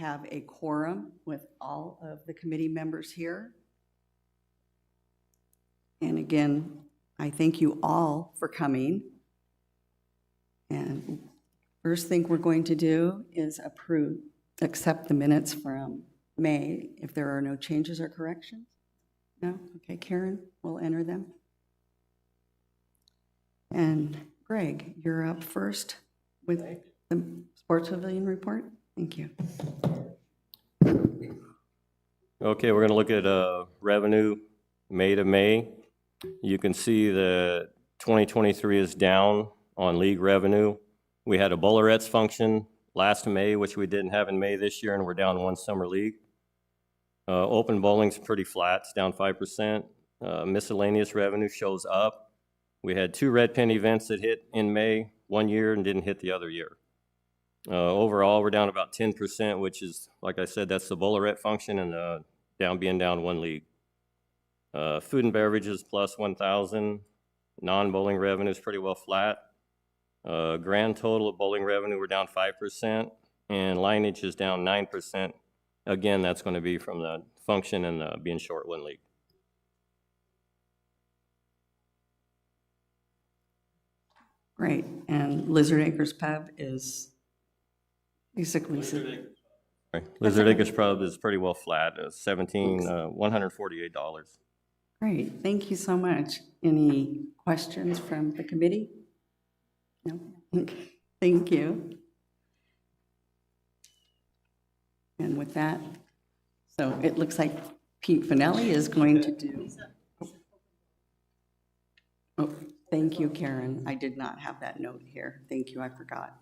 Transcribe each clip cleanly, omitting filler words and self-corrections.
have a quorum with all of the committee members here. And again, I thank you all for coming. And first thing we're going to do is accept the minutes from May, if there are no changes or corrections. No? Okay, Karen will enter them. And Greg, you're up first with the Sports Pavilion report. Thank you. Okay, we're going to look at revenue May to May. You can see that 2023 is down on league revenue. We had a Bowlerettes function last May, which we didn't have in May this year, and we're down one summer league. Open bowling's pretty flat, it's down 5%. Miscellaneous revenue shows up. We had 2 red pin events that hit in May one year and didn't hit the other year. Overall, we're down about 10%, which is, like I said, that's the Bowlerette function and being down one league. Food and beverages plus 1,000. Non-bowling revenue is pretty well flat. Grand total of bowling revenue, we're down 5%, and lineage is down 9%. Again, that's going to be from the function and being short one league. Great. And Lizard Acres Pub is basically... Lizard Acres Pub is pretty well flat. $148. Great. Thank you so much. Any questions from the committee? No? Thank you. And with that, so it looks like Pete Finelli is going to do... Oh, thank you, Karen. I did not have that note here. Thank you, I forgot.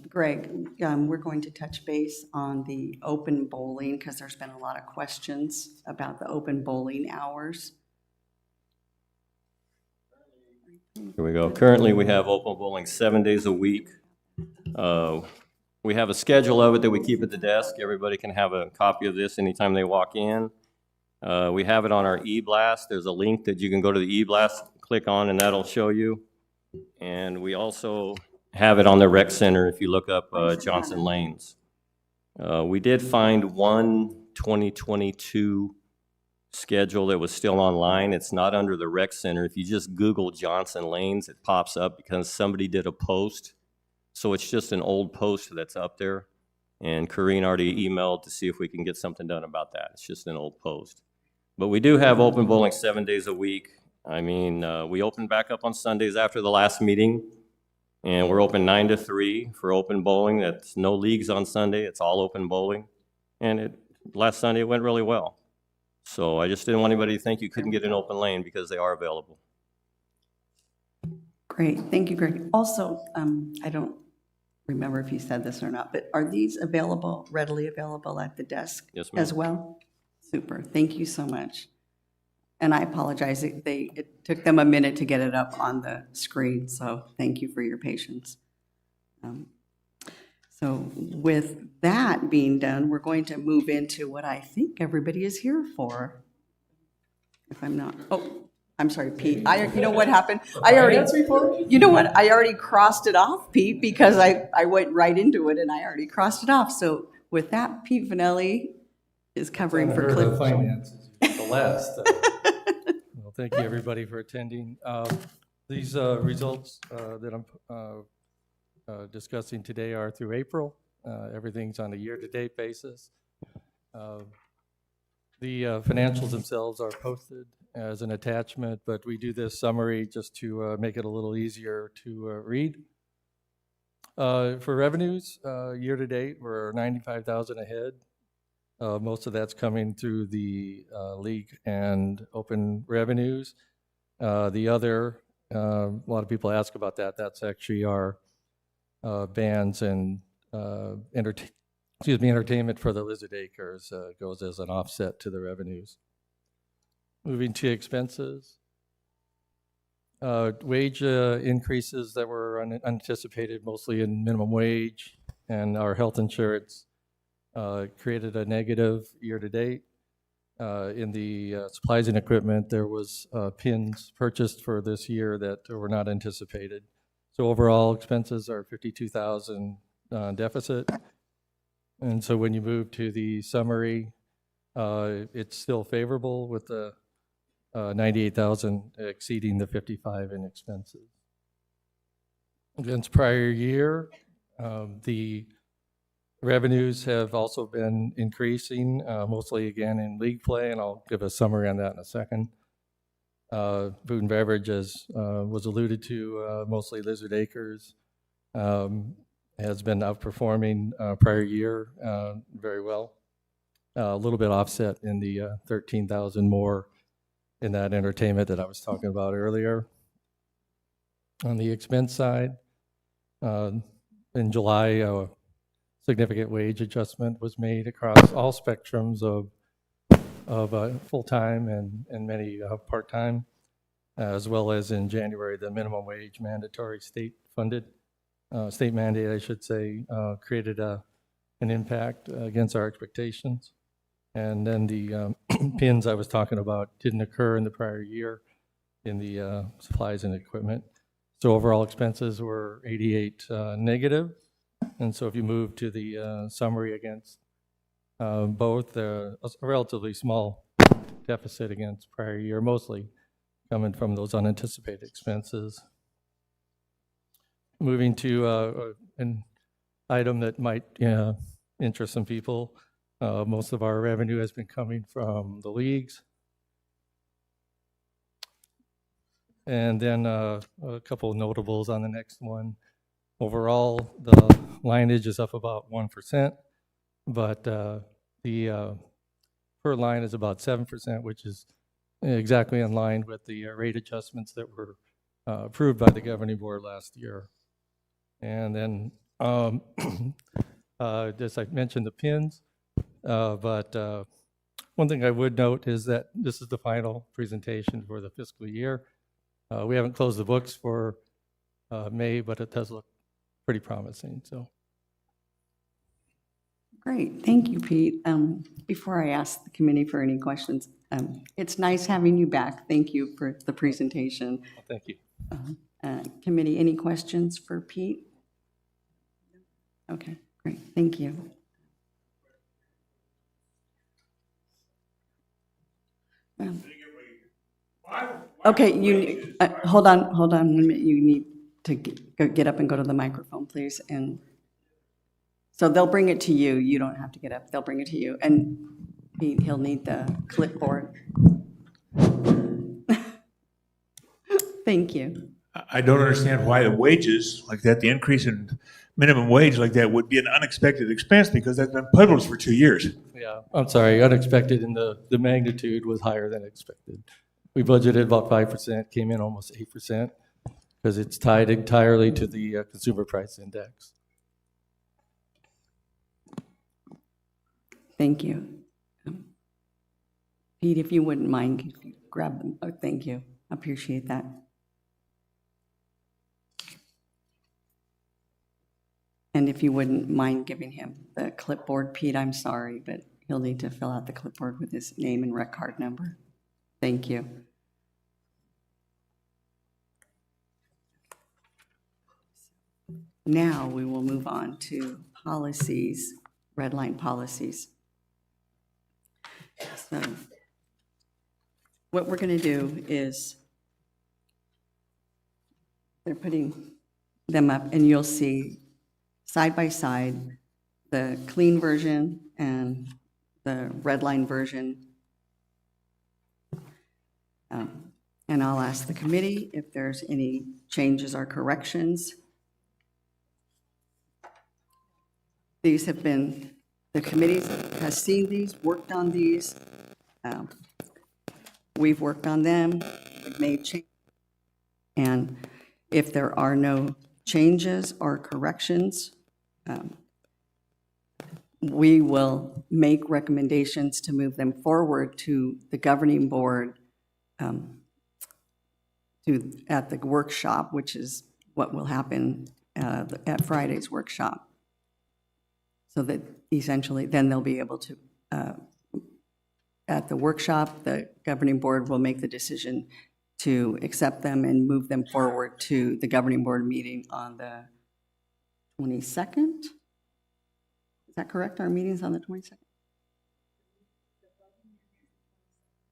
Greg, we're going to touch base on the open bowling because there's been a lot of questions about the open bowling hours. Here we go. Currently, we have open bowling 7 days a week. We have a schedule of it that we keep at the desk. Everybody can have a copy of this anytime they walk in. We have it on our e-blast. There's a link that you can go to the e-blast, click on, and that'll show you. And we also have it on the rec center if you look up Johnson Lanes. We did find one 2022 schedule that was still online. It's not under the rec center. If you just Google Johnson Lanes, it pops up because somebody did a post. So it's just an old post that's up there. And Corrine already emailed to see if we can get something done about that. It's just an old post. But we do have open bowling 7 days a week. I mean, we opened back up on Sundays after the last meeting. And we're open 9 to 3 for open bowling. That's no leagues on Sunday. It's all open bowling. And last Sunday it went really well. So I just didn't want anybody to think you couldn't get an open lane because they are available. Great. Thank you, Greg. Also, I don't remember if you said this or not, but are these available, readily available at the desk? Yes, ma'am. As well? Super. Thank you so much. And I apologize. It took them a minute to get it up on the screen, so thank you for your patience. So with that being done, we're going to move into what I think everybody is here for. If I'm not, oh, I'm sorry, Pete. You know what happened? I already crossed it off, Pete, because I went right into it and I already crossed it off. So with that, Pete Finelli is covering for Cliff. Finances, the last. Well, thank you everybody for attending. These results that I'm discussing today are through April. Everything's on a year-to-date basis. The financials themselves are posted as an attachment, but we do this summary just to make it a little easier to read. For revenues, year-to-date, we're 95,000 ahead. Most of that's coming through the league and open revenues. The other, a lot of people ask about that. That's actually our bands and entertainment for the Lizard Acres goes as an offset to the revenues. Moving to expenses. Wage increases that were unanticipated, mostly in minimum wage and our health insurance, created a negative year-to-date. In the supplies and equipment, there was pins purchased for this year that were not anticipated. So overall expenses are $52,000 deficit. And so when you move to the summary, it's still favorable with the 98,000 exceeding the 55 in expenses. Against prior year, the revenues have also been increasing, mostly again in league play, and I'll give a summary on that in a second. Food and beverage, as was alluded to, mostly Lizard Acres, has been outperforming prior year very well. A little bit offset in the 13,000 more in that entertainment that I was talking about earlier. On the expense side, in July, a significant wage adjustment was made across all spectrums of full-time and many part-time, as well as in January, the minimum wage mandatory state mandate, I should say, created an impact against our expectations. And then the pins I was talking about didn't occur in the prior year in the supplies and equipment. So overall expenses were 88 negative. And so if you move to the summary against both, a relatively small deficit against prior year, mostly coming from those unanticipated expenses. Moving to an item that might interest some people, most of our revenue has been coming from the leagues. And then a couple of notables on the next one. Overall, the lineage is up about 1%, but the per line is about 7%, which is exactly in line with the rate adjustments that were approved by the governing board last year. And then, as I mentioned, the pins, but one thing I would note is that this is the final presentation for the fiscal year. We haven't closed the books for May, but it does look pretty promising. So, Great, thank you, Pete. Before I ask the committee for any questions, it's nice having you back. Thank you for the presentation. thank you. Committee, any questions for Pete? Okay, great, thank you. Okay, you, hold on 1 minute. You need to get up and go to the microphone, please. And so they'll bring it to you. You don't have to get up. They'll bring it to you. And he'll need the clipboard. Thank you. I don't understand why the wages like that, the increase in minimum wage like that would be an unexpected expense because that's been published for 2 years. Yeah, I'm sorry, unexpected, and the magnitude was higher than expected. We budgeted about 5%, came in almost 8%, because it's tied entirely to the consumer price index. Thank you. Pete, if you wouldn't mind, could you grab them? Oh, thank you. Appreciate that. And if you wouldn't mind giving him the clipboard, Pete, I'm sorry, but he'll need to fill out the clipboard with his name and rec card number. Thank you. Now we will move on to policies, red line policies. So what we're going to do is they're putting them up, and you'll see side by side the clean version and the red line version. And I'll ask the committee if there's any changes or corrections. These have been, the committee has seen these, worked on these. We've worked on them, we've made changes. And if there are no changes or corrections, we will make recommendations to move them forward to the governing board at the workshop, which is what will happen at Friday's workshop. So that essentially then they'll be able to, at the workshop, the governing board will make the decision to accept them and move them forward to the governing board meeting on the 22nd. Is that correct? Our meeting's on the 22nd?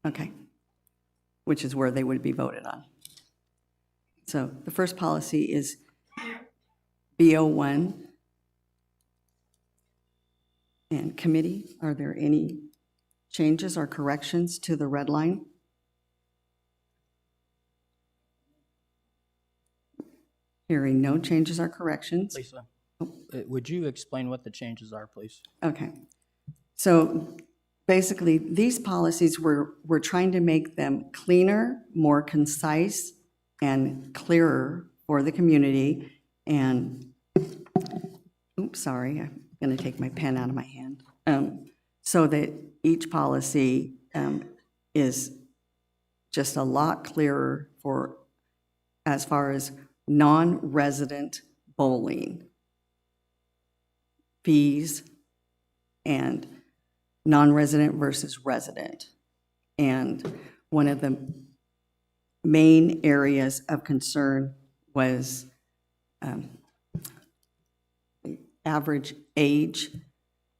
Okay. Which is where they would be voted on. So the first policy is BO1. And committee, are there any changes or corrections to the red line? Hearing no changes or corrections. Lisa, would you explain what the changes are, please? Okay. So basically, these policies, we're trying to make them cleaner, more concise, and clearer for the community. And, oops, sorry, I'm going to take my pen out of my hand. So that each policy is just a lot clearer for as far as non-resident bowling fees and non-resident versus resident. And one of the main areas of concern was the average age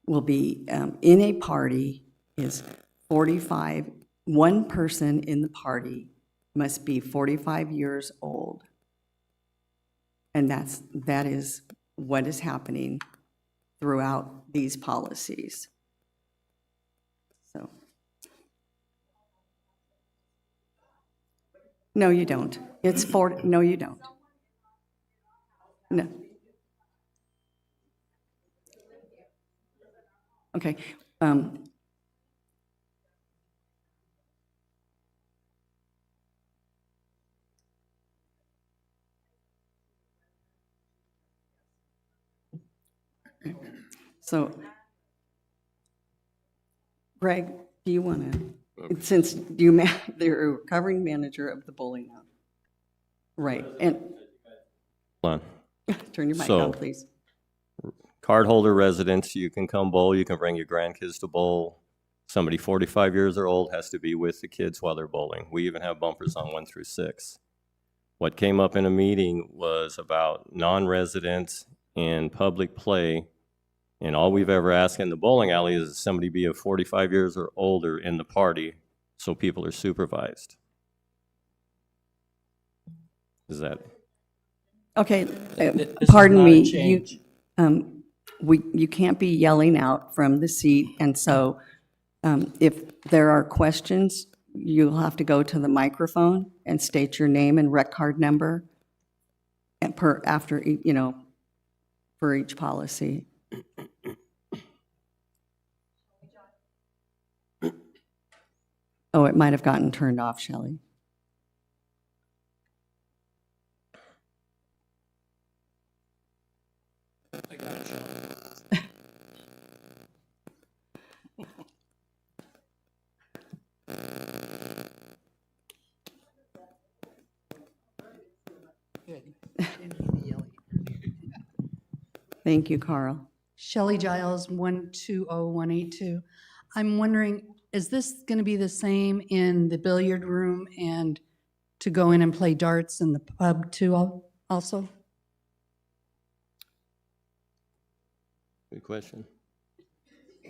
will be in a party is 45. One person in the party must be 45 years old. And that is what is happening throughout these policies. So, no, you don't. It's 40, no, you don't. No. Okay. So, Greg, do you want to, since you're a covering manager of the bowling alley, right? And Hold on. turn your mic So- on, please. Cardholder residents, you can come bowl, you can bring your grandkids to bowl. Somebody 45 years or old has to be with the kids while they're bowling. We even have bumpers on 1 through 6. What came up in a meeting was about non-residents and public play. And all we've ever asked in the bowling alley is somebody be of 45 years or older in the party so people are supervised. Is that? Okay, This is pardon not a me, change. you can't be yelling out from the seat, and so if there are questions, you'll have to go to the microphone and state your name and rec card number and after, for each policy. Oh, it might have gotten turned off, Shelley. Thank you, Carl. Shelley Giles, 120182. I'm wondering, is this going to be the same in the billiard room and to go in and play darts in the pub too also? Good question.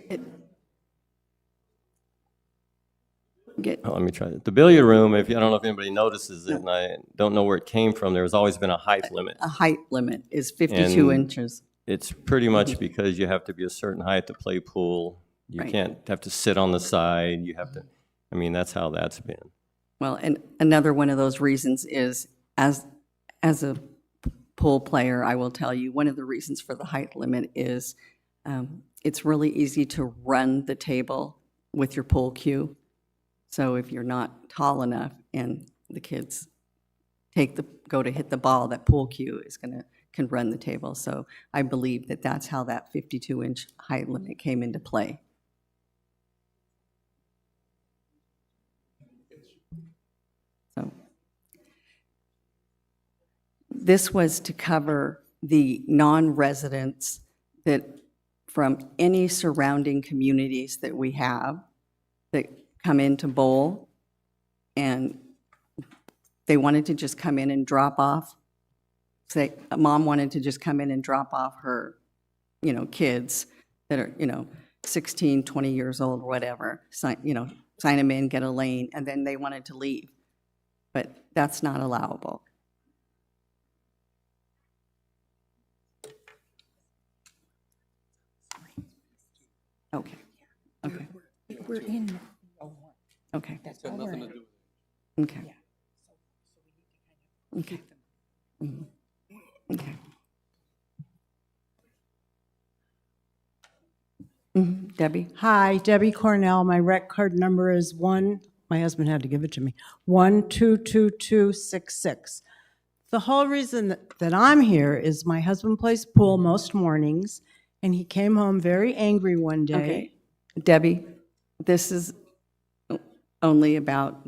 Let me try it. The billiard room, I don't know if anybody notices it, and I don't know where it came from, there's always been a height limit. A height limit is 52 And- inches. It's pretty much because you have to be a certain height to play pool. You Right. can't have to sit on the side. You have to, that's how that's been. Well, and another one of those reasons is, as a pool player, I will tell you, one of the reasons for the height limit is it's really easy to run the table with your pool cue. So if you're not tall enough and the kids go to hit the ball, that pool cue can run the table. So I believe that that's how that 52-inch height limit came into play. So this was to cover the non-residents from any surrounding communities that we have that come in to bowl, and they wanted to just come in and drop off. Say, a mom wanted to just come in and drop off her, kids, that are, 16, 20 years old, whatever, sign them in, get a lane, and then they wanted to leave. But that's not allowable. Okay, okay. We're in. Okay. That's all we're in. Okay. Okay. Mhm. Okay. Debbie? Hi, Debbie Cornell. My rec card number is my husband had to give it to me, 122266. The whole reason that I'm here is my husband plays pool most mornings, and he came home very angry one day. Okay. Debbie, this is only about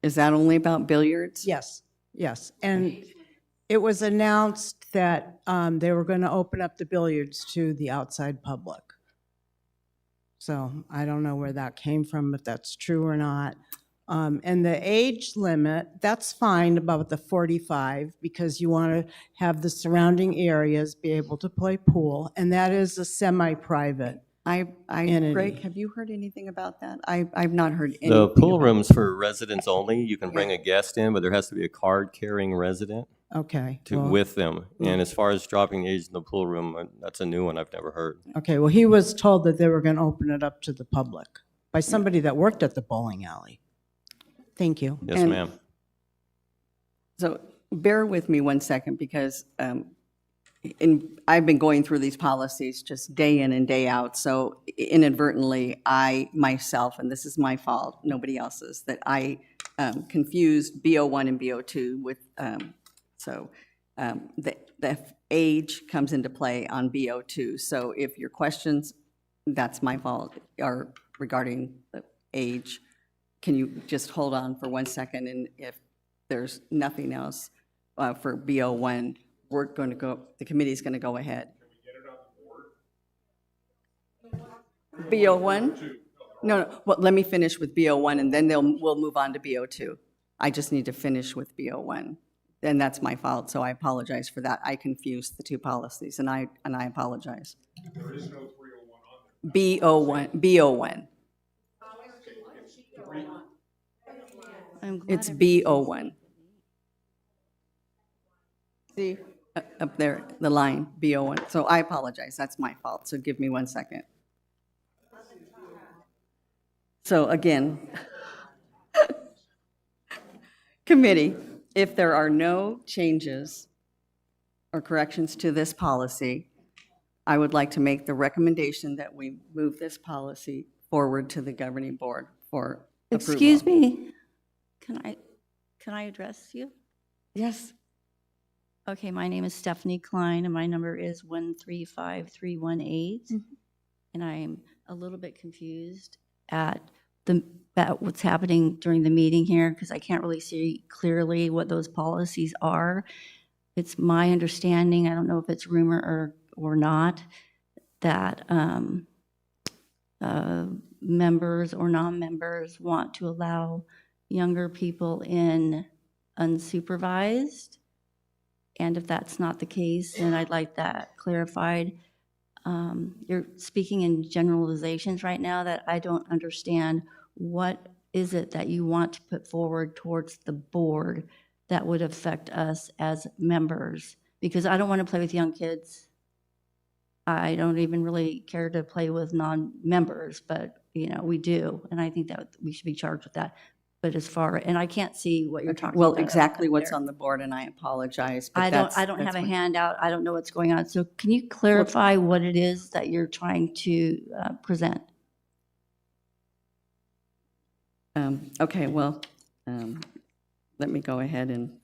is that only about billiards? Yes, yes. And it was announced that they were going to open up the billiards to the outside public. So I don't know where that came from, if that's true or not. And the age limit, that's fine about the 45, because you want to have the surrounding areas be able to play pool, and that is a semi-private. Entity. Greg, have you heard anything about that? I've not heard anything. The pool about room's for residents only. You can bring a guest in, but there has to be a card-carrying resident Okay. Well, with them. And as far as dropping the age in the pool room, that's a new one I've never heard. okay, well, he was told that they were going to open it up to the public by somebody that worked at the bowling alley. Thank you. Yes, And- ma'am. So bear with me one second, because I've been going through these policies just day in and day out. So inadvertently, I myself, and this is my fault, nobody else's, that I confused BO1 and BO2 with, the age comes into play on BO2. So if your questions, that's my fault, are regarding the age, can you just hold on for 1 second? And if there's nothing else for BO1, we're going to go, the committee's going to go ahead. BO1? No, well, let me finish with BO1, and then we'll move on to BO2. I just need to finish with BO1. And that's my fault, so I apologize for that. I confused the two policies, and I apologize. There is no 301 on there. BO1. It's BO1. See, up there, the line, BO1. So I apologize, that's my fault, so give me 1 second. So again, committee, if there are no changes or corrections to this policy, I would like to make the recommendation that we move this policy forward to the governing board for approval. Excuse me, can I address you? Yes. Okay, my name is Stephanie Klein, and my number is 135318. And I'm a little bit confused at what's happening during the meeting here, because I can't really see clearly what those policies are. It's my understanding, I don't know if it's rumor or not, that members or non-members want to allow younger people in unsupervised. And if that's not the case, then I'd like that clarified. You're speaking in generalizations right now that I don't understand. What is it that you want to put forward towards the board that would affect us as members? Because I don't want to play with young kids. I don't even really care to play with non-members, but, we do. And I think that we should be charged with that. But and I can't see what you're talking about. Well, exactly up what's there. on the board, and I apologize, but I don't have that's a what- handout. I don't know what's going on. So can you clarify what it is that you're trying to present? Okay, well, let me go ahead and,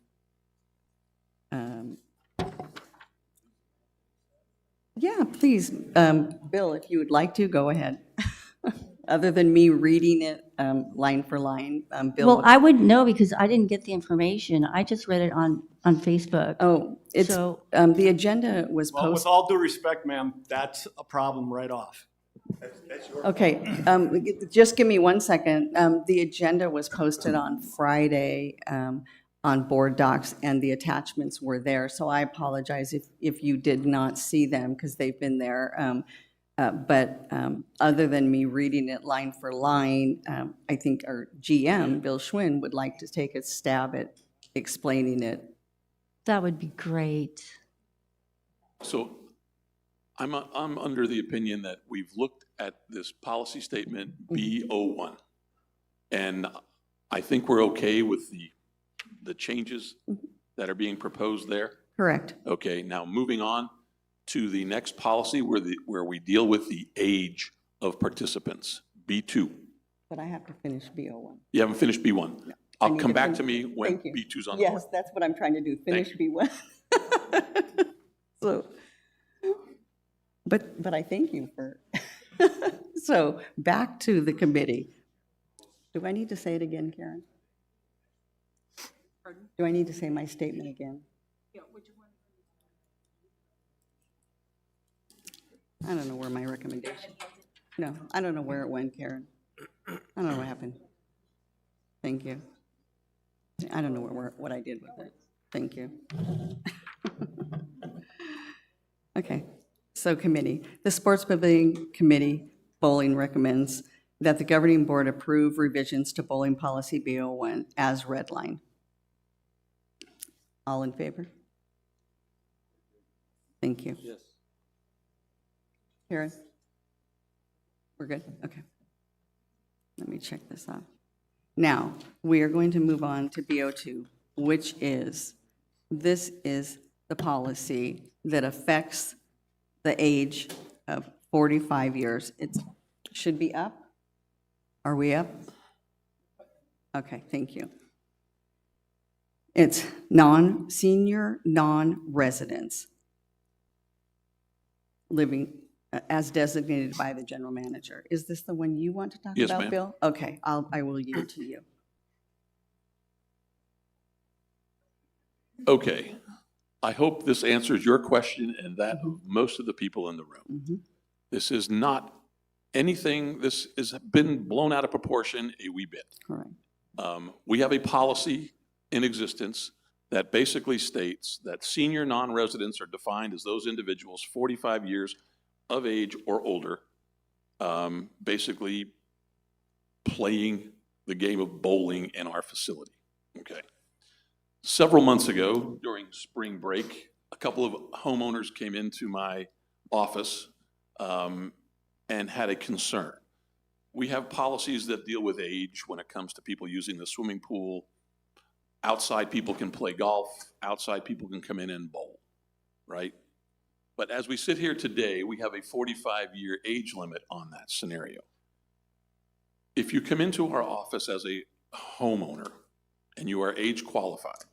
yeah, please, Bill, if you would like to, go ahead. Other than me reading it line for line, Bill. Well, I wouldn't know because I didn't get the information. I just read it on Facebook. Oh, it's, So- the agenda was Well, with posted. all due respect, ma'am, that's a problem right off. Okay, just give me 1 second. The agenda was posted on Friday on board docs, and the attachments were there, so I apologize if you did not see them, because they've been there. But other than me reading it line for line, I think our GM, Bill Schwinn, would like to take a stab at explaining it. That would be great. So I'm under the opinion that we've looked at this policy statement B01. And I think we're okay with the changes that are being proposed there. Correct. Okay, now moving on to the next policy where we deal with the age of participants, B2. But I have to finish B01. You haven't finished B1? No. I'll need come to back fin- to me when Thank you. B2's on the board. Yes, that's what I'm trying to do, finish Thank B1. So, but I thank you for, so back to the committee. Do I need to say it again, Karen? Do I need to say my statement again? I don't know where my recommendation, no, I don't know where it went, Karen. I don't know what happened. Thank you. I don't know what I did with it. Thank you. Okay, so committee. The Sports Pavilion Committee Bowling recommends that the governing board approve revisions to bowling policy B01 as redlined. All in favor? Thank you. Yes. Karen? We're good? Okay. Let me check this off. Now, we are going to move on to B02, which is, this is the policy that affects the age of 45 years. It should be up? Are we up? Okay, thank you. It's non-senior, non-residents living as designated by the general manager. Is this the one you want to talk Yes, about, ma'am. Bill? Okay, I will yield to you. Okay, I hope this answers your question and that of most of the people in the room. Mhm. This is not anything, this has been blown out of proportion a wee bit. Correct. We have a policy in existence that basically states that senior non-residents are defined as those individuals 45 years of age or older, basically playing the game of bowling in our facility, okay? Several months ago, during spring break, a couple of homeowners came into my office and had a concern. We have policies that deal with age when it comes to people using the swimming pool. Outside people can play golf, outside people can come in and bowl, right? But as we sit here today, we have a 45-year age limit on that scenario. If you come into our office as a homeowner and you are age qualified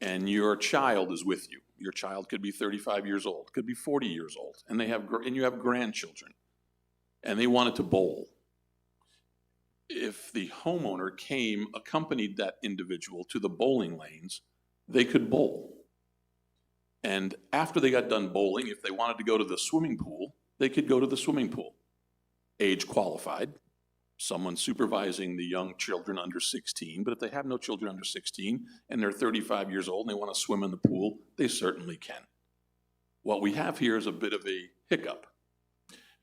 and your child is with you, your child could be 35 years old, could be 40 years old, and you have grandchildren, and they wanted to bowl. If the homeowner accompanied that individual to the bowling lanes, they could bowl. And after they got done bowling, if they wanted to go to the swimming pool, they could go to the swimming pool. Age qualified, someone supervising the young children under 16, but if they have no children under 16 and they're 35 years old and they want to swim in the pool, they certainly can. What we have here is a bit of a hiccup,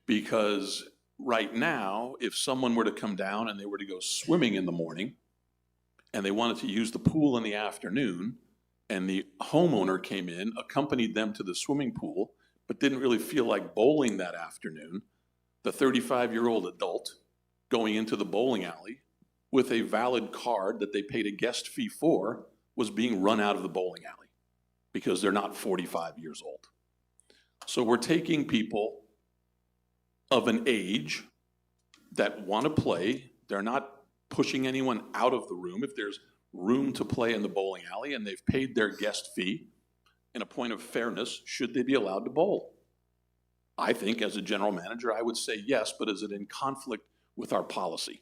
because right now, if someone were to come down and they were to go swimming in the morning and they wanted to use the pool in the afternoon, and the homeowner came in, accompanied them to the swimming pool, but didn't really feel like bowling that afternoon, the 35-year-old adult going into the bowling alley with a valid card that they paid a guest fee for was being run out of the bowling alley because they're not 45 years old. So we're taking people of an age that want to play. They're not pushing anyone out of the room. If there's room to play in the bowling alley and they've paid their guest fee, in a point of fairness, should they be allowed to bowl? I think as a general manager, I would say yes, but is it in conflict with our policy?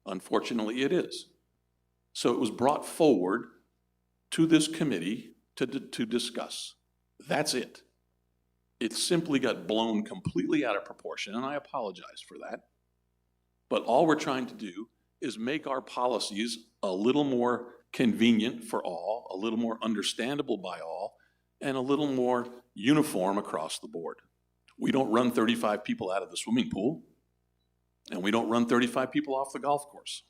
Unfortunately, it is. So it was brought forward to this committee to discuss. That's it. It simply got blown completely out of proportion, and I apologize for that. But all we're trying to do is make our policies a little more convenient for all, a little more understandable by all, and a little more uniform across the board. We don't run 35 people out of the swimming pool, and we don't run 35 people off the golf course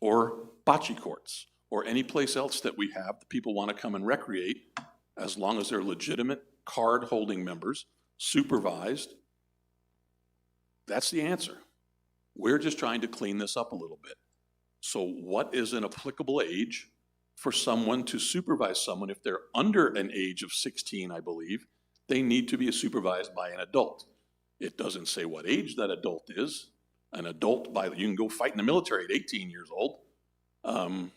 or bocce courts or any place else that we have that people want to come and recreate, as long as they're legitimate card-holding members, supervised. That's the answer. We're just trying to clean this up a little bit. So what is an applicable age for someone to supervise someone? If they're under an age of 16, I believe, they need to be supervised by an adult. It doesn't say what age that adult is. An adult, you can go fight in the military at 18 years old.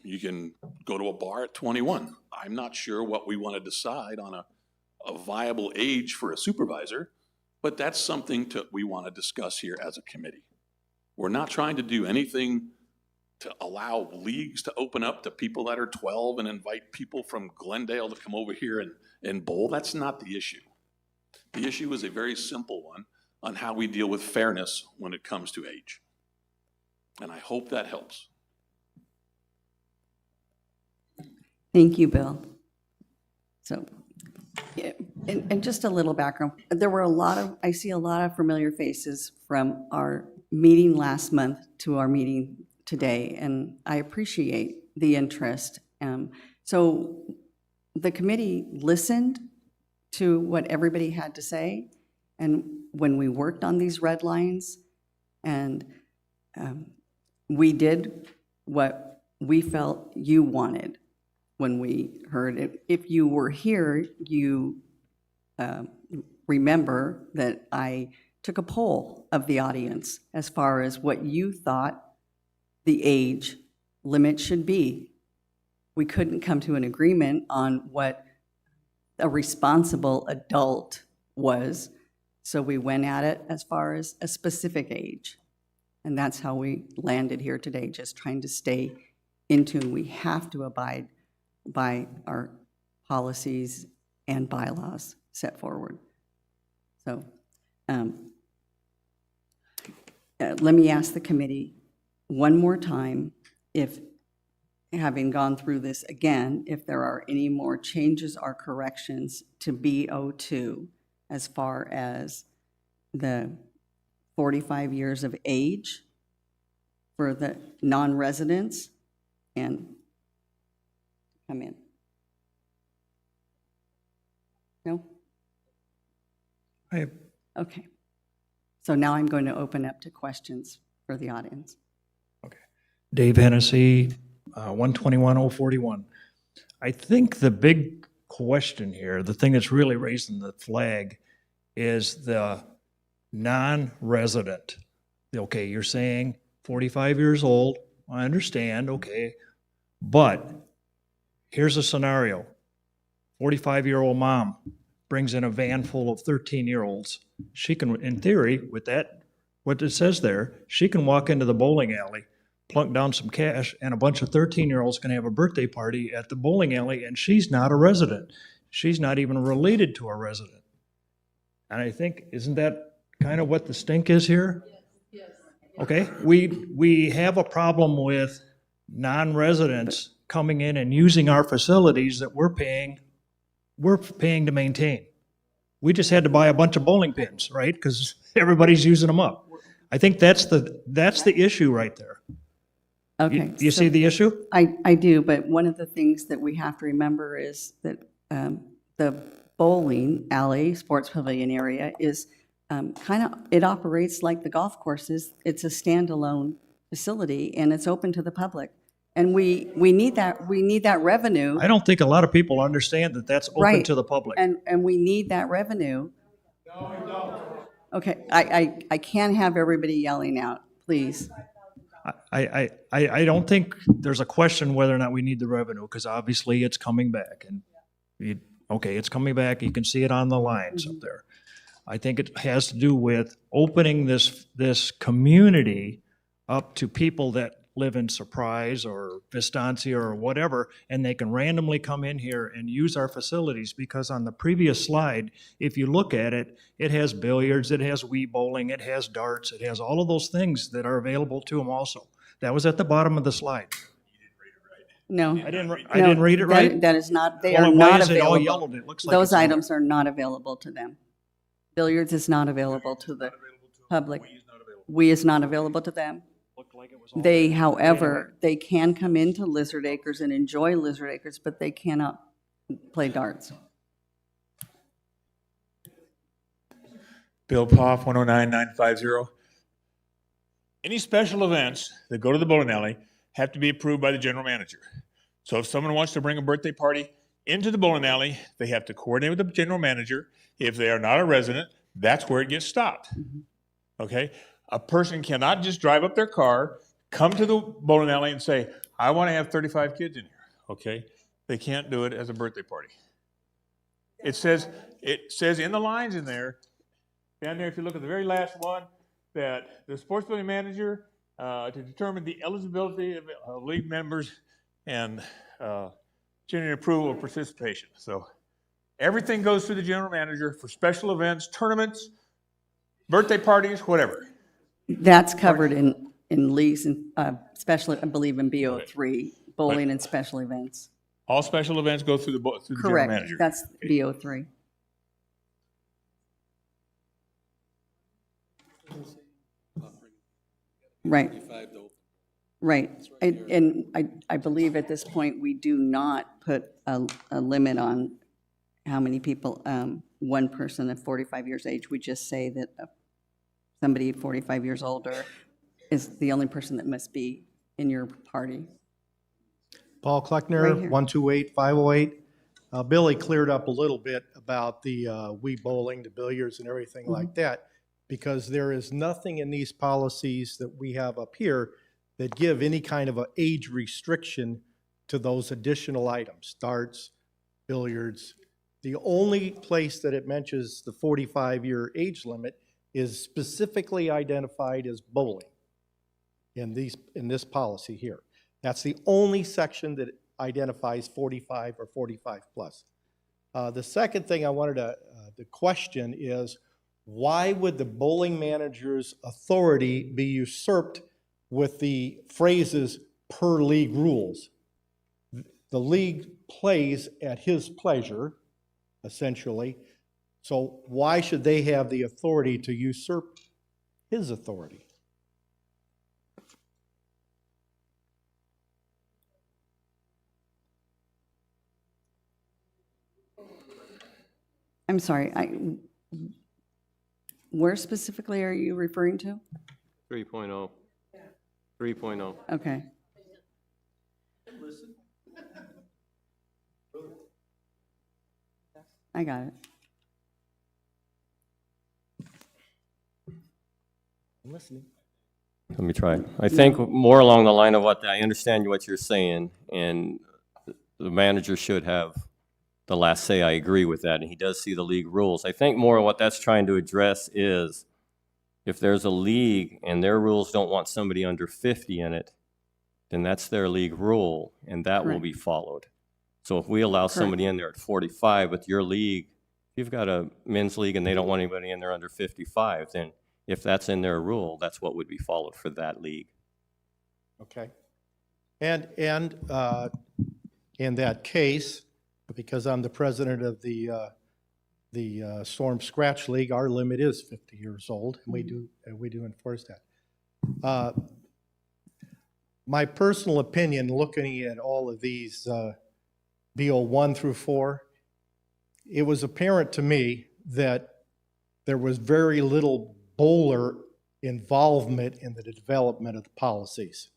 You can go to a bar at 21. I'm not sure what we want to decide on a viable age for a supervisor, but that's something we want to discuss here as a committee. We're not trying to do anything to allow leagues to open up to people that are 12 and invite people from Glendale to come over here and bowl. That's not the issue. The issue is a very simple one on how we deal with fairness when it comes to age. And I hope that helps. Thank you, Bill. So, yeah, and just a little background. There were I see a lot of familiar faces from our meeting last month to our meeting today, and I appreciate the interest. So the committee listened to what everybody had to say, and when we worked on these red lines, and we did what we felt you wanted when we heard it. If you were here, you remember that I took a poll of the audience as far as what you thought the age limit should be. We couldn't come to an agreement on what a responsible adult was, so we went at it as far as a specific age. And that's how we landed here today, just trying to stay in tune. We have to abide by our policies and bylaws set forward. So let me ask the committee one more time, if, having gone through this again, if there are any more changes or corrections to B02 as far as the 45 years of age for the non-residents and come in. No? Okay. So now I'm going to open up to questions for the audience. Dave Hennessy, 121-041. I think the big question here, the thing that's really raising the flag, is the non-resident. Okay, you're saying 45 years old, I understand, okay, but here's a scenario. 45-year-old mom brings in a van full of 13-year-olds. She can, in theory, with that, what it says there, she can walk into the bowling alley, plunk down some cash, and a bunch of 13-year-olds can have a birthday party at the bowling alley, and she's not a resident. She's not even related to a resident. And I think, isn't that kind of what the stink is here? Yes. Okay, we have a problem with non-residents coming in and using our facilities that we're paying to maintain. We just had to buy a bunch of bowling pins, right? Because everybody's using them up. I think that's the issue right there. Okay. You see the issue? I do, but one of the things that we have to remember is that the bowling alley, Sports Pavilion area is it operates like the golf courses. It's a standalone facility, and it's open to the public. And we need that revenue. I don't think a lot of people understand that that's open Right. to the public. And we need that revenue. No, we don't. Okay, I can't have everybody yelling out, please. I don't think there's a question whether or not we need the revenue, because obviously it's coming back. And it's coming back. You can see it on the lines up there. I think it has to do with opening this community up to people that live in Surprise or Vistancia or whatever, and they can randomly come in here and use our facilities, because on the previous slide, if you look at it, it has billiards, it has Wii bowling, it has darts, it has all of those things that are available to them also. That was at the bottom of the slide. No. I didn't read it right? That is not, they Well, are why not is it all available. yellowed? It looks like Those it's all- items are not available to them. Billiards is not available to the public. We is not available to them. They, however, they can come into Lizard Acres and enjoy Lizard Acres, but they cannot play darts. Bill Poff, 109950. Any special events that go to the bowling alley have to be approved by the general manager. So if someone wants to bring a birthday party into the bowling alley, they have to coordinate with the general manager. If they are not a resident, that's where it gets stopped. Okay? A person cannot just drive up their car, come to the bowling alley and say, I want to have 35 kids in here. Okay? They can't do it as a birthday party. It says in the lines in there, down there, if you look at the very last one, that the sports pavilion manager to determine the eligibility of league members and general approval of participation. So everything goes through the general manager for special events, tournaments, birthday parties, whatever. That's covered in leagues and especially, I believe, in BO3, bowling and special events. All special events go through the general Correct. manager. That's BO3. Right. Right. I believe at this point, we do not put a limit on how many people, one person of 45 years age. We just say that somebody 45 years older is the only person that must be in your party. Paul Right Kleckner, here. 128-508. Billy cleared up a little bit about the Wii bowling, the billiards and everything like that, because there is nothing in these policies that we have up here that give any kind of an age restriction to those additional items, darts, billiards. The only place that it mentions the 45-year age limit is specifically identified as bowling in this policy here. That's the only section that identifies 45 or 45 plus. The second thing I wanted to question is, why would the bowling manager's authority be usurped with the phrases per league rules? The league plays at his pleasure, essentially. So why should they have the authority to usurp his authority? I'm sorry, where specifically are you referring to? 3.0. 3.0. Okay. I got it. I'm listening. Let me try. I think more along the line of what, I understand what you're saying, and the manager should have the last say. I agree with that, and he does see the league rules. I think more of what that's trying to address is if there's a league and their rules don't want somebody under 50 in it, then that's their league rule, and that will Correct. be followed. So if we allow somebody in there at 45 with your league, if you've got a men's league and they don't want anybody in there under 55, then if that's in their rule, that's what would be followed for that league. Okay. And in that case, because I'm the president of the Storm Scratch League, our limit is 50 years old, and we do enforce that. My personal opinion, looking at all of these BO1 through 4, it was apparent to me that there was very little bowler involvement in the development of the policies.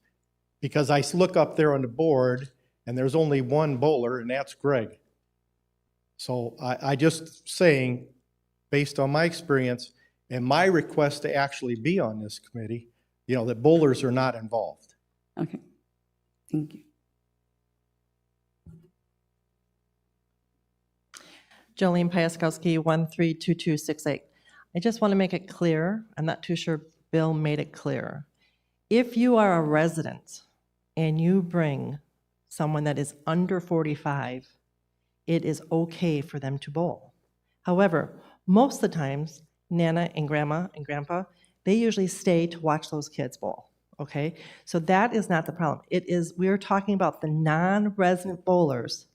Because I look up there on the board, and there's only one bowler, and that's Greg. So I just saying, based on my experience and my request to actually be on this committee, that bowlers are not involved. Okay. Thank you. Jolene Piaskowski, 132268. I just want to make it clear, I'm not too sure Bill made it clear. If you are a resident and you bring someone that is under 45, it is okay for them to bowl. However, most of the times, Nana and Grandma and Grandpa, they usually stay to watch those kids bowl, okay? So that is not the problem. We're talking about the non-resident bowlers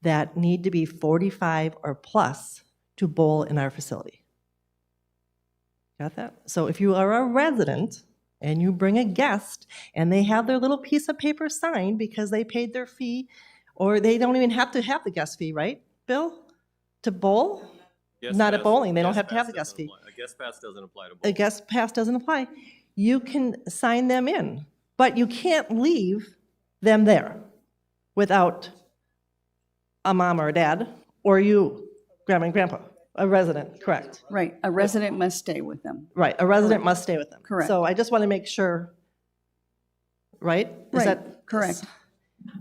that need to be 45 or plus to bowl in our facility. Got that? So if you are a resident and you bring a guest and they have their little piece of paper signed because they paid their fee, or they don't even have to have the guest fee, right, Bill? To bowl? Guest Not at pass- bowling, they don't guest have to have pass the guest doesn't fee. apply. A guest pass doesn't apply to A bowling. guest pass doesn't apply. You can sign them in, but you can't leave them there without a mom or a dad, or you, grandma and grandpa, a resident, correct? Right, a resident must stay with them. Right, a resident must stay with them. Correct. So I just want to make sure, right? Is Right, that correct.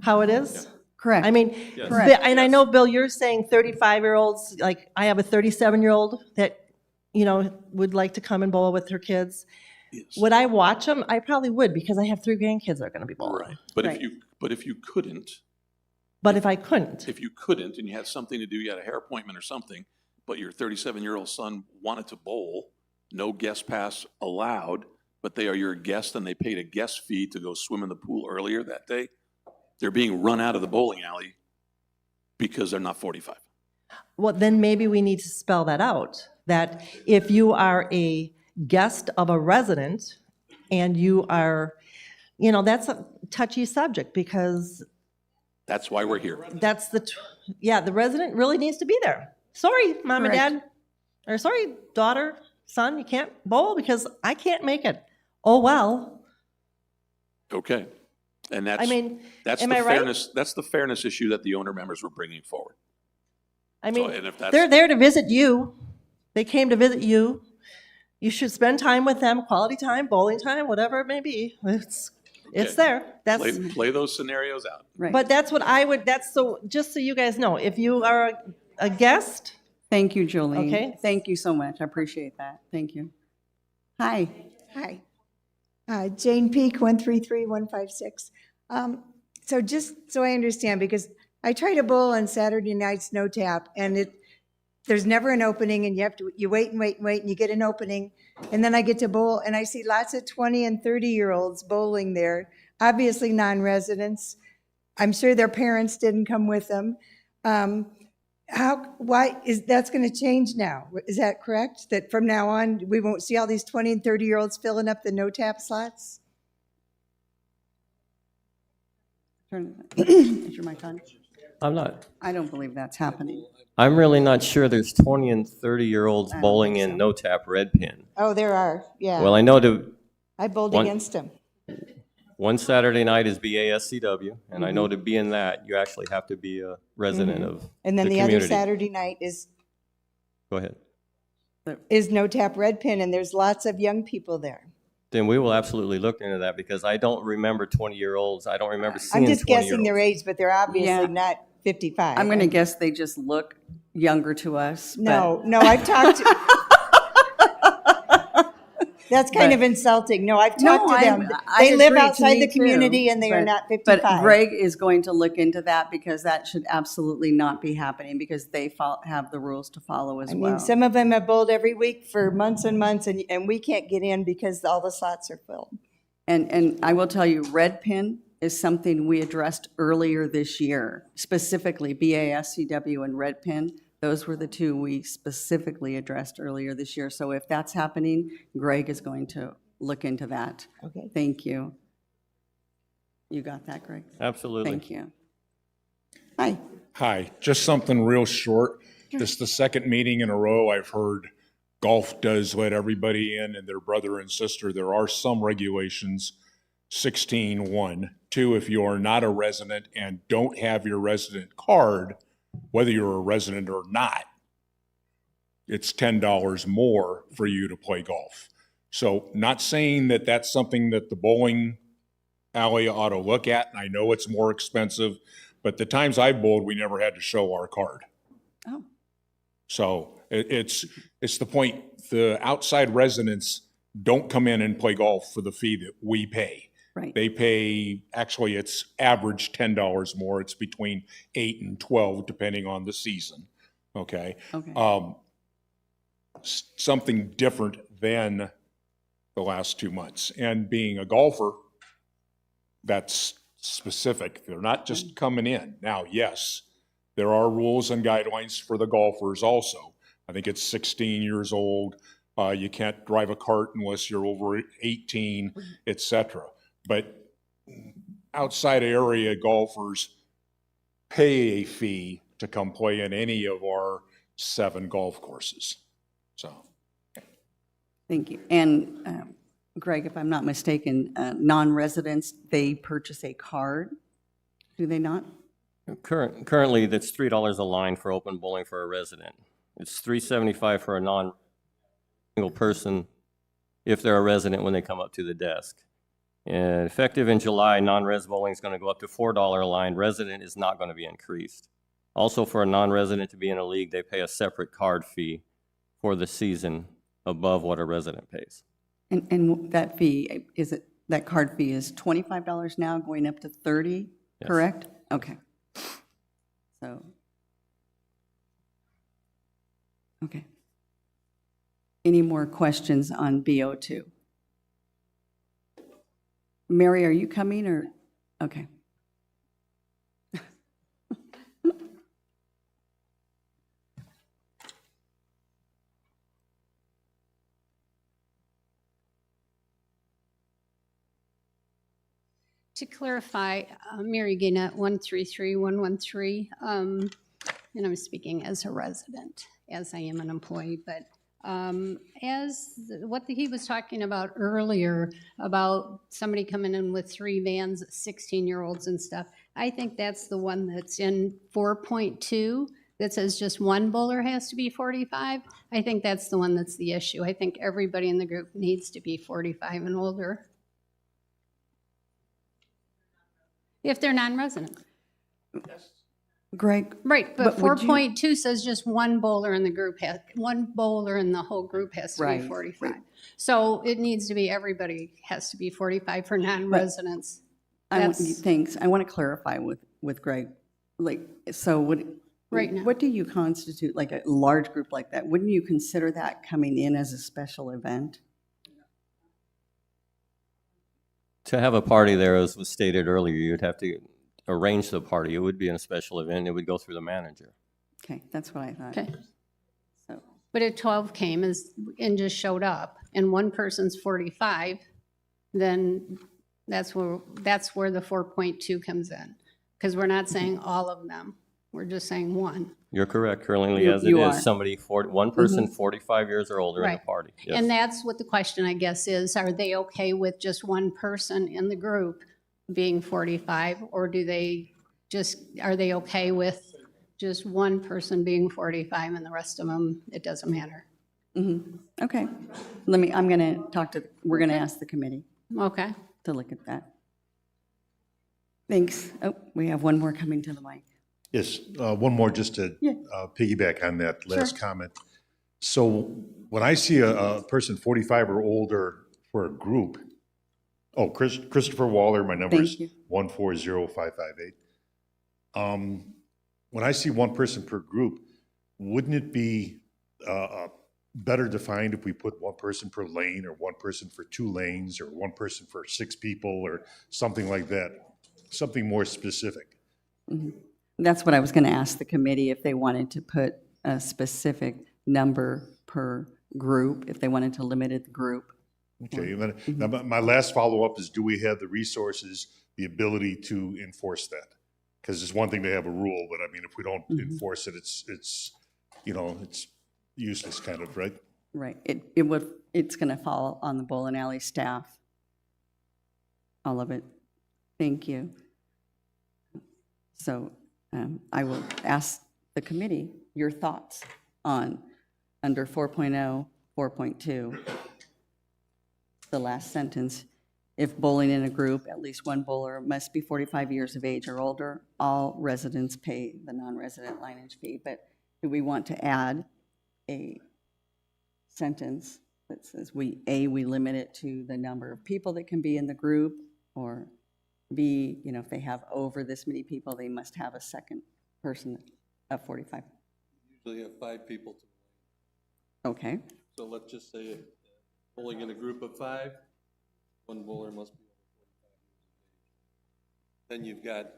how it is? Correct. I mean, Yes. Correct. and I know, Bill, you're saying 35-year-olds, like, I have a 37-year-old that, would like to come and bowl with her kids. Yes. Would I watch them? I probably would, because I have 3 grandkids that are going to be bowling. Right. But Right. if you couldn't, But if I couldn't, and you had something to do, you had a hair appointment or something, but your 37-year-old son wanted to bowl, no guest pass allowed, but they are your guest and they paid a guest fee to go swim in the pool earlier that day, they're being run out of the bowling alley because they're not 45. well, then maybe we need to spell that out, that if you are a guest of a resident and you are, that's a touchy subject, because That's why we're here. that's the resident really needs to be there. Sorry, mom and Correct. dad, or sorry, daughter, son, you can't bowl because I can't make it. Oh, well. Okay. And I mean, that's am the I right? fairness, that's the fairness issue that the owner members were bringing forward. I So, mean, and if that's- they're there to visit you. They came to visit you. You should spend time with them, quality time, bowling time, whatever it may be. It's Okay. there. That's, Play those scenarios out. Right. but that's what I would, just so you guys know, if you are a guest, Thank you, Jolene. Okay. Thank you so much. I appreciate that. Thank you. Hi. Hi. Jane Peak, 133156. So just so I understand, because I try to bowl on Saturday nights, no tap, and there's never an opening, and you wait and wait and wait, and you get an opening, and then I get to bowl, and I see lots of 20 and 30-year-olds bowling there, obviously non-residents. I'm sure their parents didn't come with them. That's going to change now? Is that correct? That from now on, we won't see all these 20 and 30-year-olds filling up the no-tap slots? Is your mic on? I'm not, I don't believe that's happening. I'm really not sure there's 20 and 30-year-olds I don't bowling think in so. no-tap red pin. Oh, there are, yeah. Well, I know I bowled one- against them. one Saturday night is BASCW, and I know Mm-hmm. to be in that, you actually have to be a resident of And then the the other community. Saturday night Go ahead. is no-tap red pin, and there's lots of young people there. Then we will absolutely look into that, because I don't remember 20-year-olds. I don't remember seeing I'm just 20-year-olds. guessing their age, but they're Yeah. obviously not 55. I'm going to guess they just look younger to us. but- No, I've talked to... That's kind of insulting. No, I've talked to them. I They live agree, to outside me the community, too, and they are but- not 55. But Greg is going to look into that, because that should absolutely not be happening, because they have the rules to follow as I well. mean, some of them have bowled every week for months and months, and we can't get in because all the slots are filled. And I will tell you, red pin is something we addressed earlier this year, specifically BASCW and red pin. Those were the two we specifically addressed earlier this year. So if that's happening, Greg is going to look into that. Okay. Thank you. You got that, Greg? Absolutely. Thank you. Hi. Hi, just something real short. This is the second meeting in a row I've heard golf does let everybody in and their brother and sister. There are some regulations, 16(1). 2, if you are not a resident and don't have your resident card, whether you're a resident or not, it's $10 more for you to play golf. So not saying that that's something that the bowling alley ought to look at, and I know it's more expensive, but the times I bowled, we never had to show our card. Oh. So it's the point, the outside residents don't come in and play golf for the fee that we pay. Right. They pay, actually, it's average $10 more. It's between 8 and 12, depending on the season, okay? Okay. Something different than the last 2 months. And being a golfer, that's specific. They're not just coming in. Now, yes, there are rules and guidelines for the golfers also. I think it's 16 years old. You can't drive a cart unless you're over 18, et cetera. But outside area golfers pay a fee to come play in any of our 7 golf courses. So. Thank you. And Greg, if I'm not mistaken, non-residents, they purchase a card, do they not? Currently, that's $3 a line for open bowling for a resident. It's $3.75 for a non-single person if they're a resident when they come up to the desk. And effective in July, non-res bowling is going to go up to $4 a line. Resident is not going to be increased. Also, for a non-resident to be in a league, they pay a separate card fee for the season above what a resident pays. And that fee, that card fee is $25 now, going up to $30, Yes. correct? Okay. So, okay. Any more questions on BO2? Mary, are you coming or, okay. To clarify, Mary Gaynett, 133113, and I'm speaking as a resident, as I am an employee, but he was talking about earlier, about somebody coming in with 3 vans, 16-year-olds and stuff, I think that's the one that's in 4.2 that says just one bowler has to be 45. I think that's the one that's the issue. I think everybody in the group needs to be 45 and older. If they're non-resident. Greg? Right, but would you- 4.2 says just one bowler in the group one bowler in the whole group has to Right, be 45. right. So it needs to be, everybody has to be 45 for non-residents. Thanks. I want to clarify with Greg. Like, so Right now. what do you constitute, like a large group like that? Wouldn't you consider that coming in as a special event? To have a party there, as was stated earlier, you'd have to arrange the party. It would be a special event. It would go through the manager. Okay, that's what I thought. Okay. So, But if 12 came and just showed up and one person's 45, then that's where the 4.2 comes in. Because we're not saying all of them. We're just saying one. You're correct. Currently, as it You are. is, one person 45 years or older in a Right. party. Yes. And that's what the question, I guess, is, are they okay with just one person in the group being 45? Or are they okay with just one person being 45 and the rest of them, it doesn't matter? okay. We're going to ask the committee Okay. to look at that. Thanks. Oh, we have one more coming to the mic. Yes, one more just to Yeah. piggyback on that last Sure. comment. So when I see a person 45 or older for a group, Christopher Waller, my number is Thank you. 140558. When I see one person per group, wouldn't it be better defined if we put one person per lane or one person for 2 lanes or one person for 6 people or something like that? Something more specific. That's what I was going to ask the committee, if they wanted to put a specific number per group, if they wanted to limit it the group. Okay, and then now my last follow-up is, do we have the resources, the ability to enforce that? Because it's one thing to have a rule, but I mean, if we don't enforce it, it's useless kind of, right? Right. It's going to fall on the bowling alley staff. All of it. Thank you. So I will ask the committee your thoughts on under 4.0, 4.2, the last sentence. If bowling in a group, at least one bowler must be 45 years of age or older. All residents pay the non-resident lineage fee. But do we want to add a sentence that says we limit it to the number of people that can be in the group, or B, if they have over this many people, they must have a second person of 45. Usually have 5 people. Okay. So let's just say bowling in a group of 5, one bowler must be over 45 years of age. Then you've got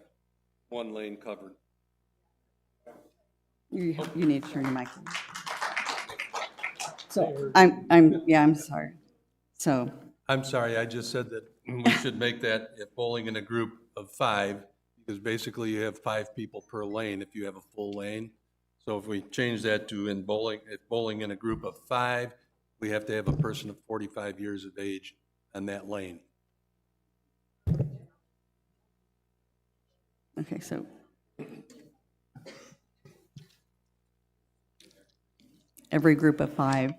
1 lane covered. You need to turn your mic on. So I'm sorry. So, I'm sorry, I just said that we should make that if bowling in a group of 5, because basically you have 5 people per lane if you have a full lane. So if we change that to if bowling in a group of 5, we have to have a person of 45 years of age on that lane. okay, so. Every group of 5,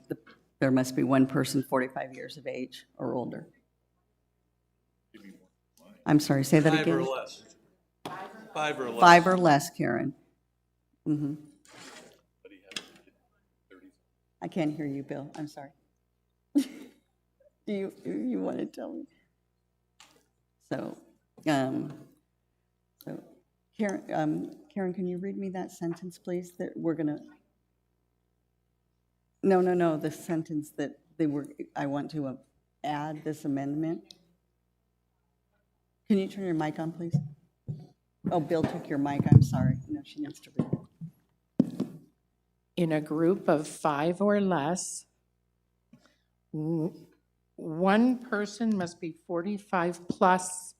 there must be one person 45 years of age or older. I'm sorry, say that 5 again. or less. 5 or less. 5 or less, Karen. Mm-hmm. I can't hear you, Bill. I'm sorry. Do you want to tell me? So Karen, can you read me that sentence, please? That we're gonna. No, the sentence that I want to add this amendment. Can you turn your mic on, please? Oh, Bill took your mic, I'm sorry. No, she needs to read it. In a group of 5 or less, one person must be 45 plus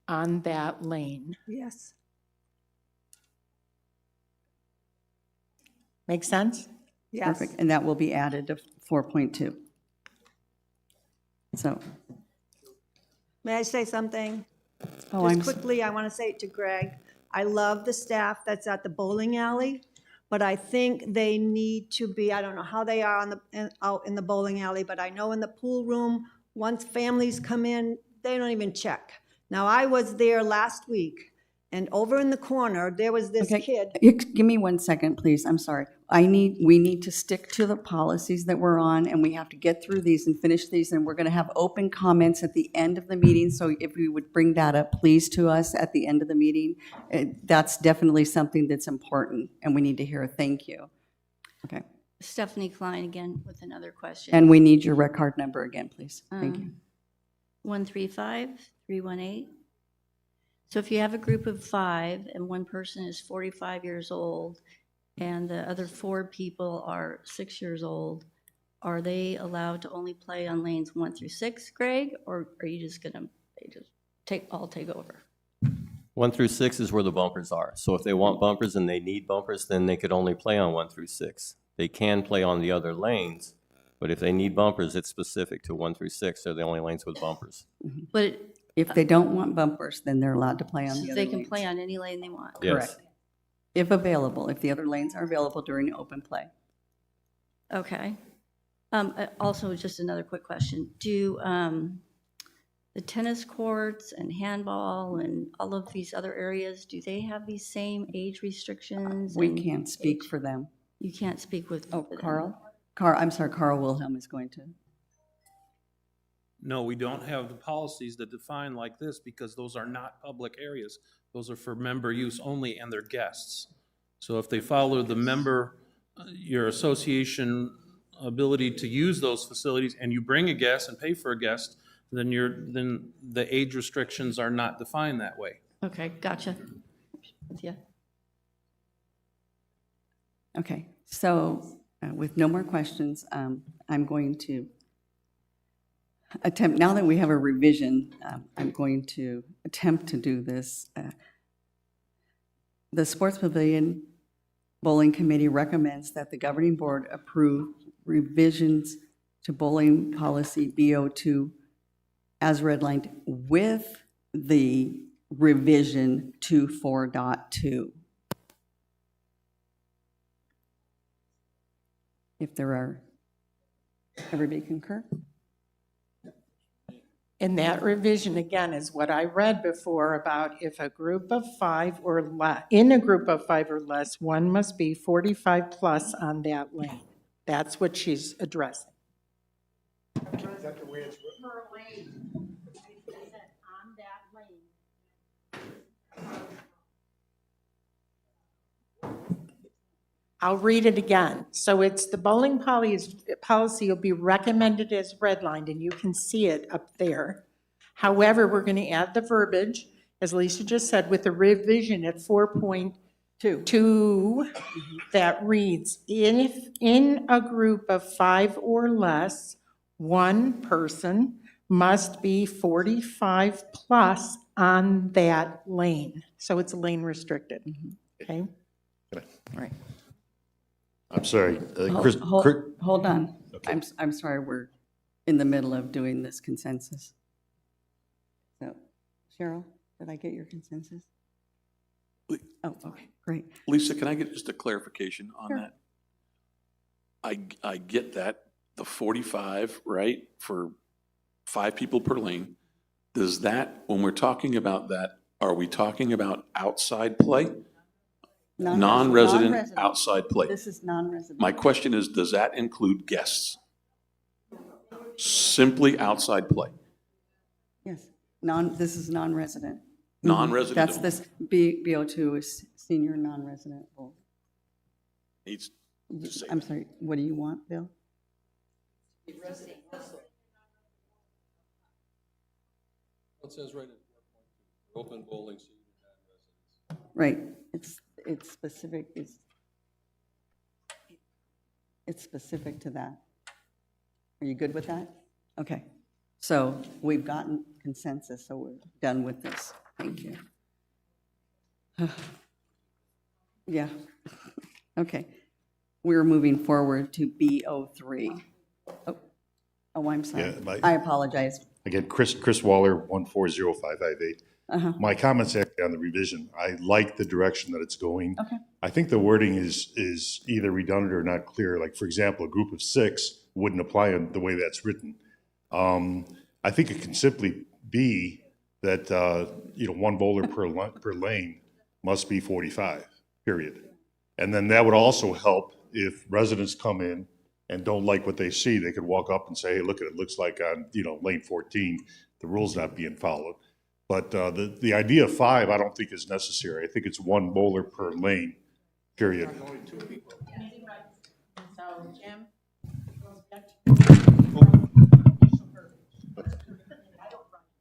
on that lane. Yes. Make sense? Yes. Perfect, and that will be added to 4.2. So. May I say something? Oh, Just quickly, I want to say it to Greg. I love the staff that's at the bowling alley, but I think they need to be, I don't know how they are out in the bowling alley, but I know in the pool room, once families come in, they don't even check. Now, I was there last week, and over in the corner, there was this kid. Give me 1 second, please. I'm sorry. We need to stick to the policies that we're on, and we have to get through these and finish these, and we're going to have open comments at the end of the meeting. So if you would bring that up, please, to us at the end of the meeting. That's definitely something that's important, and we need to hear a thank you. Okay. Stephanie Klein again with another question. And we need your rec card number again, please. Thank you. 135318. So if you have a group of 5 and one person is 45 years old and the other 4 people are 6 years old, are they allowed to only play on lanes 1 through 6, Greg? Or are you just gonna take over? 1 through 6 is where the bumpers are. So if they want bumpers and they need bumpers, then they could only play on 1 through 6. They can play on the other lanes, but if they need bumpers, it's specific to 1 through 6. They're the only lanes with bumpers. But if they don't want bumpers, then they're allowed to play on the other they can lanes. play on any lane they want. Yes. Correct. If available, if the other lanes are available during open play. Okay. Also, just another quick question. Do the tennis courts and handball and all of these other areas, do they have these same age restrictions? We and can't speak for them. You can't speak with. Oh, for them. Carl, I'm sorry, Carl Wilhelm is going to. No, we don't have the policies that define like this because those are not public areas. Those are for member use only and their guests. So if they follow the member, your association ability to use those facilities and you bring a guest and pay for a guest, then the age restrictions are not defined that way. Okay, gotcha. Yeah. Okay, so with no more questions, I'm going to attempt, now that we have a revision, I'm going to attempt to do this. The Sports Pavilion Bowling Committee recommends that the governing board approve revisions to bowling policy BO2 as redlined with the revision to 4.2. If there are, everybody concur? And that revision, again, is what I read before about if a group of 5 or less, in a group of 5 or less, one must be 45 plus on that lane. That's what she's addressing. Is that the way it's written? Per lane. It said on that lane. I'll read it again. So it's the bowling policy will be recommended as redlined, and you can see it up there. However, we're going to add the verbiage, as Lisa just said, with the revision at 4.2 2 that reads, if in a group of 5 or less, one person must be 45 plus on that lane. So it's lane restricted, okay? Right. I'm sorry, Chris. Hold on. I'm sorry, we're in the middle of doing this consensus. So, Cheryl, did I get your consensus? Oh, okay, great. Lisa, can I get just a clarification on Sure. that? I get that, the 45, right, for 5 people per lane. Does that, when we're talking about that, are we talking about outside play? Non-resident outside play. This is non-resident. My question is, does that include guests? Simply outside play? Yes, this is non-resident. Non-resident That's only. this, BO2 is senior non-resident. Needs to say I'm sorry, what do you want, Bill? It says right at 4.2, open bowling season, non-residents. Right, it's specific to that. Are you good with that? Okay, so we've gotten consensus, so we're done with this. Thank you. Yeah, okay. We're moving forward to BO3. Oh, I'm sorry. Yeah, I apologize. Again, Chris Waller, 140558. My comments actually on the revision, I like the direction that it's going. Okay. I think the wording is either redundant or not clear. Like, for example, a group of 6 wouldn't apply in the way that's written. I think it can simply be that, one bowler per lane must be 45, period. And then that would also help if residents come in and don't like what they see, they could walk up and say, hey, look, it looks like on, lane 14, the rule's not being followed. But the idea of 5, I don't think is necessary. I think it's 1 bowler per lane, period. So, Jim?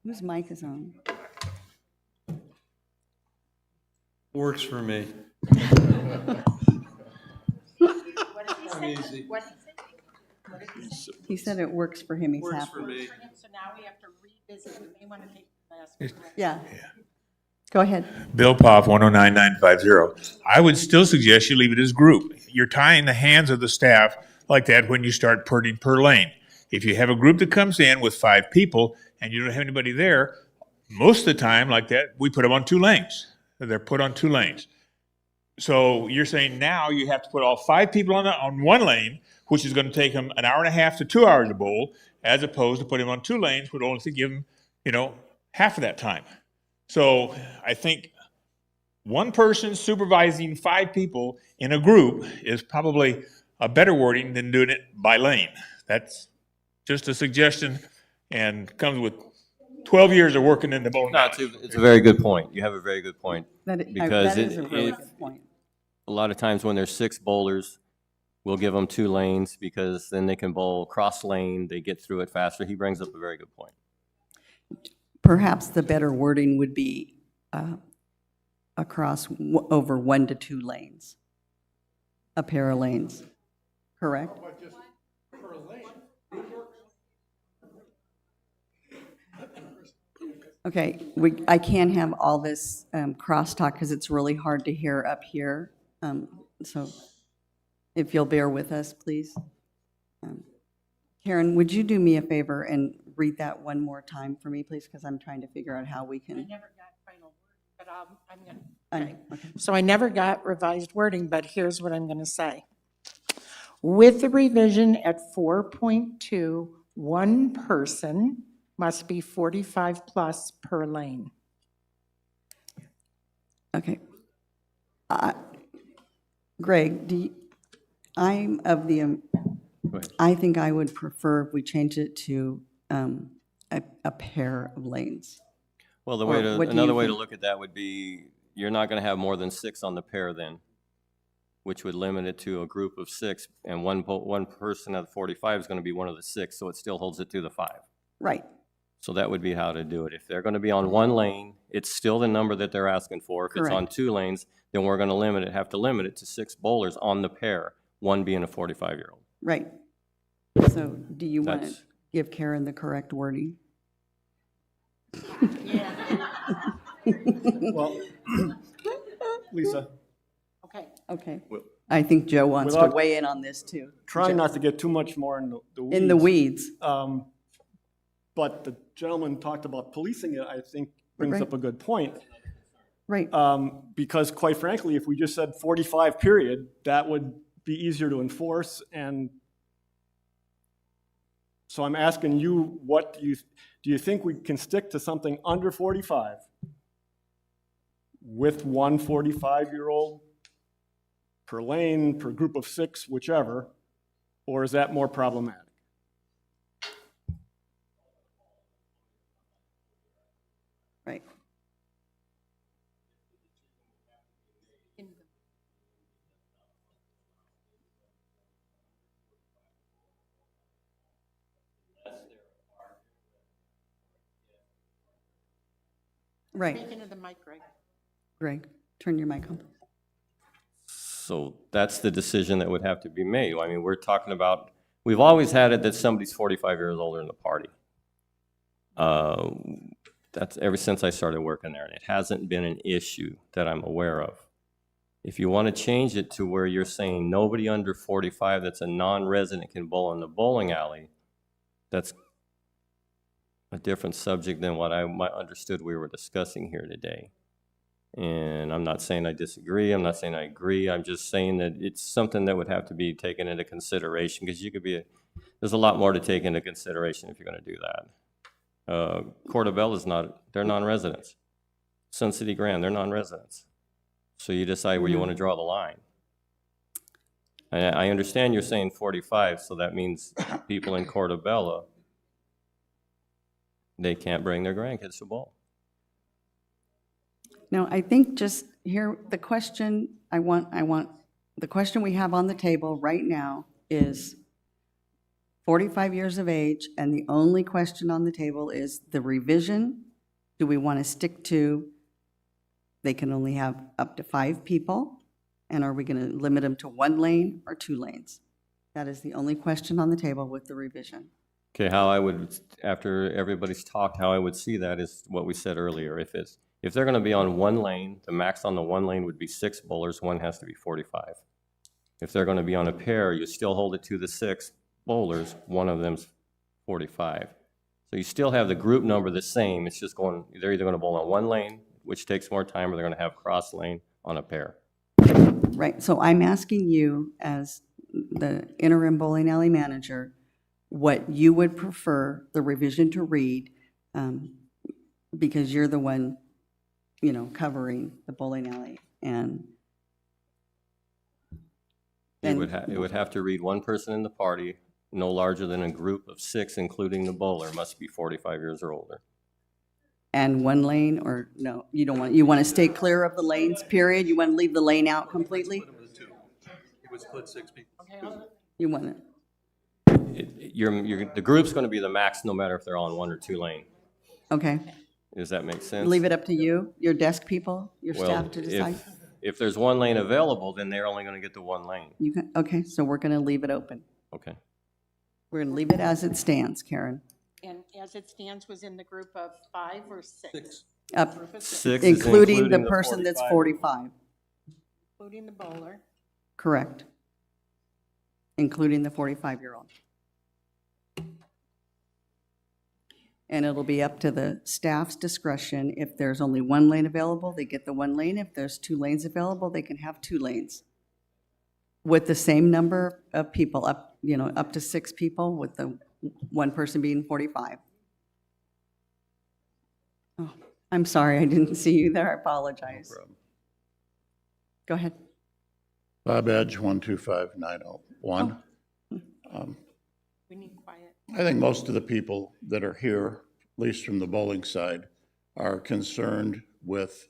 Whose mic is on? Works for me. Easy. He said it works for him, he's Works happy. for me. So now we have to revisit, we may want to take the last. Yeah. Go ahead. Bill Poff, 109950. I would still suggest you leave it as group. You're tying the hands of the staff like that when you start per lane. If you have a group that comes in with 5 people and you don't have anybody there, most of the time like that, we put them on 2 lanes. They're put on 2 lanes. So you're saying now you have to put all 5 people on 1 lane, which is going to take them an hour and a half to 2 hours to bowl, as opposed to putting them on 2 lanes, would only give them, half of that time. So I think 1 person supervising 5 people in a group is probably a better wording than doing it by lane. That's just a suggestion and comes with 12 years of working in the bowling No, alley. it's a very good point. You have a very good point. That is a really good point. A lot of times when there's 6 bowlers, we'll give them 2 lanes because then they can bowl cross lane, they get through it faster. He brings up a very good point. Perhaps the better wording would be across over 1 to 2 lanes, a pair of lanes, correct? Okay, I can't have all this crosstalk because it's really hard to hear up here. So if you'll bear with us, please. Karen, would you do me a favor and read that one more time for me, please? Because I'm trying to figure out how we I can. never got final word, but I'm going to. Okay. So I never got revised wording, but here's what I'm going to say. With the revision at 4.2, 1 person must be 45 plus per lane. Okay. Greg, I'm of the, I think I would prefer if we change it to a pair of lanes. Well, Or what do you another way to think? look at that would be, you're not going to have more than 6 on the pair then, which would limit it to a group of 6, and one person out of 45 is going to be one of the 6, so it still holds it to the 5. Right. So that would be how to do it. If they're gonna be on one lane, it's still the number that they're asking for. If it's on Correct. 2 lanes, then we're gonna have to limit it to 6 bowlers on the pair, one being a 45-year-old. Right. So do you want to That's- give Karen the correct wording? Well, Lisa, Okay. Okay. I think Joe wants to Without- weigh in on this too. trying not to get too much more in the weeds. In the weeds. But the gentleman talked about policing it, I think brings Right. up a good point. Right. Because quite frankly, if we just said 45 period, that would be easier to enforce. And so I'm asking you, do you think we can stick to something under 45 with one 45-year-old per lane, per group of 6, whichever, or is that more problematic? Right. Right. Speak into the mic, Greg. Greg, turn your mic on. So that's the decision that would have to be made. I mean, we're talking about, we've always had it that somebody's 45 years older in the party. That's ever since I started working there, and it hasn't been an issue that I'm aware of. If you want to change it to where you're saying nobody under 45 that's a non-resident can bowl in the bowling alley, that's a different subject than what I understood we were discussing here today. And I'm not saying I disagree, I'm not saying I agree, I'm just saying that it's something that would have to be taken into consideration, because you could be, there's a lot more to take into consideration if you're gonna do that. Portobello's not, they're non-residents. Sun City Grand, they're non-residents. So you decide where you wanna draw the line. I understand you're saying 45, so that means people in Portobello, they can't bring their grandkids to bowl. No, I think just here, the question the question we have on the table right now is 45 years of age, and the only question on the table is the revision. Do we want to stick to, they can only have up to 5 people, and are we going to limit them to 1 lane or 2 lanes? That is the only question on the table with the revision. Okay, how I would, after everybody's talked, how I would see that is what we said earlier. If they're gonna be on 1 lane, the max on the 1 lane would be 6 bowlers, one has to be 45. If they're gonna be on a pair, you still hold it to the 6 bowlers, one of them's 45. So you still have the group number the same, it's just going, they're either gonna bowl on 1 lane, which takes more time, or they're gonna have cross lane on a pair. Right, so I'm asking you, as the interim bowling alley manager, what you would prefer the revision to read, because you're the one, covering the bowling alley. And It would have to read 1 person in the party, no larger than a group of 6, including the bowler, must be 45 years or older. and 1 lane, or no, you don't want, you want to stay clear of the lanes, period? You want to leave the lane out completely? It would split 6 people. You want it? The group's gonna be the max, no matter if they're on 1 or 2 lane. Okay. Does that make sense? Leave it up to you, your desk people, your Well, staff to decide? If there's 1 lane available, then they're only gonna get the 1 lane. You can, okay, so we're going to leave it open. Okay. We're going to leave it as it stands, Karen. And as it stands, was in the group of 5 or 6? Up, Group of 6. 6 is including the the person that's 45. Including the bowler. Correct. Including the 45-year-old. And it'll be up to the staff's discretion. If there's only 1 lane available, they get the 1 lane. If there's 2 lanes available, they can have 2 lanes. With the same number of people, up to 6 people, with the 1 person being 45. Oh, I'm sorry, I didn't see you there. I apologize. No problem. Go ahead. Bob Edge, 125901. We need quiet. I think most of the people that are here, at least from the bowling side, are concerned with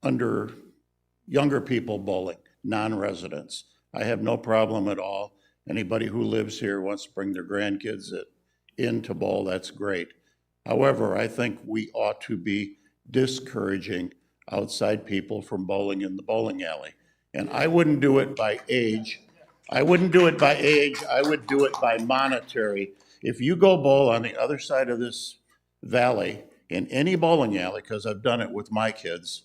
younger people bowling, non-residents. I have no problem at all. Anybody who lives here wants to bring their grandkids at in to bowl, that's great. However, I think we ought to be discouraging outside people from bowling in the bowling alley. And I wouldn't do it by age. I wouldn't do it by age. I would do it by monetary. If you go bowl on the other side of this valley in any bowling alley, because I've done it with my kids,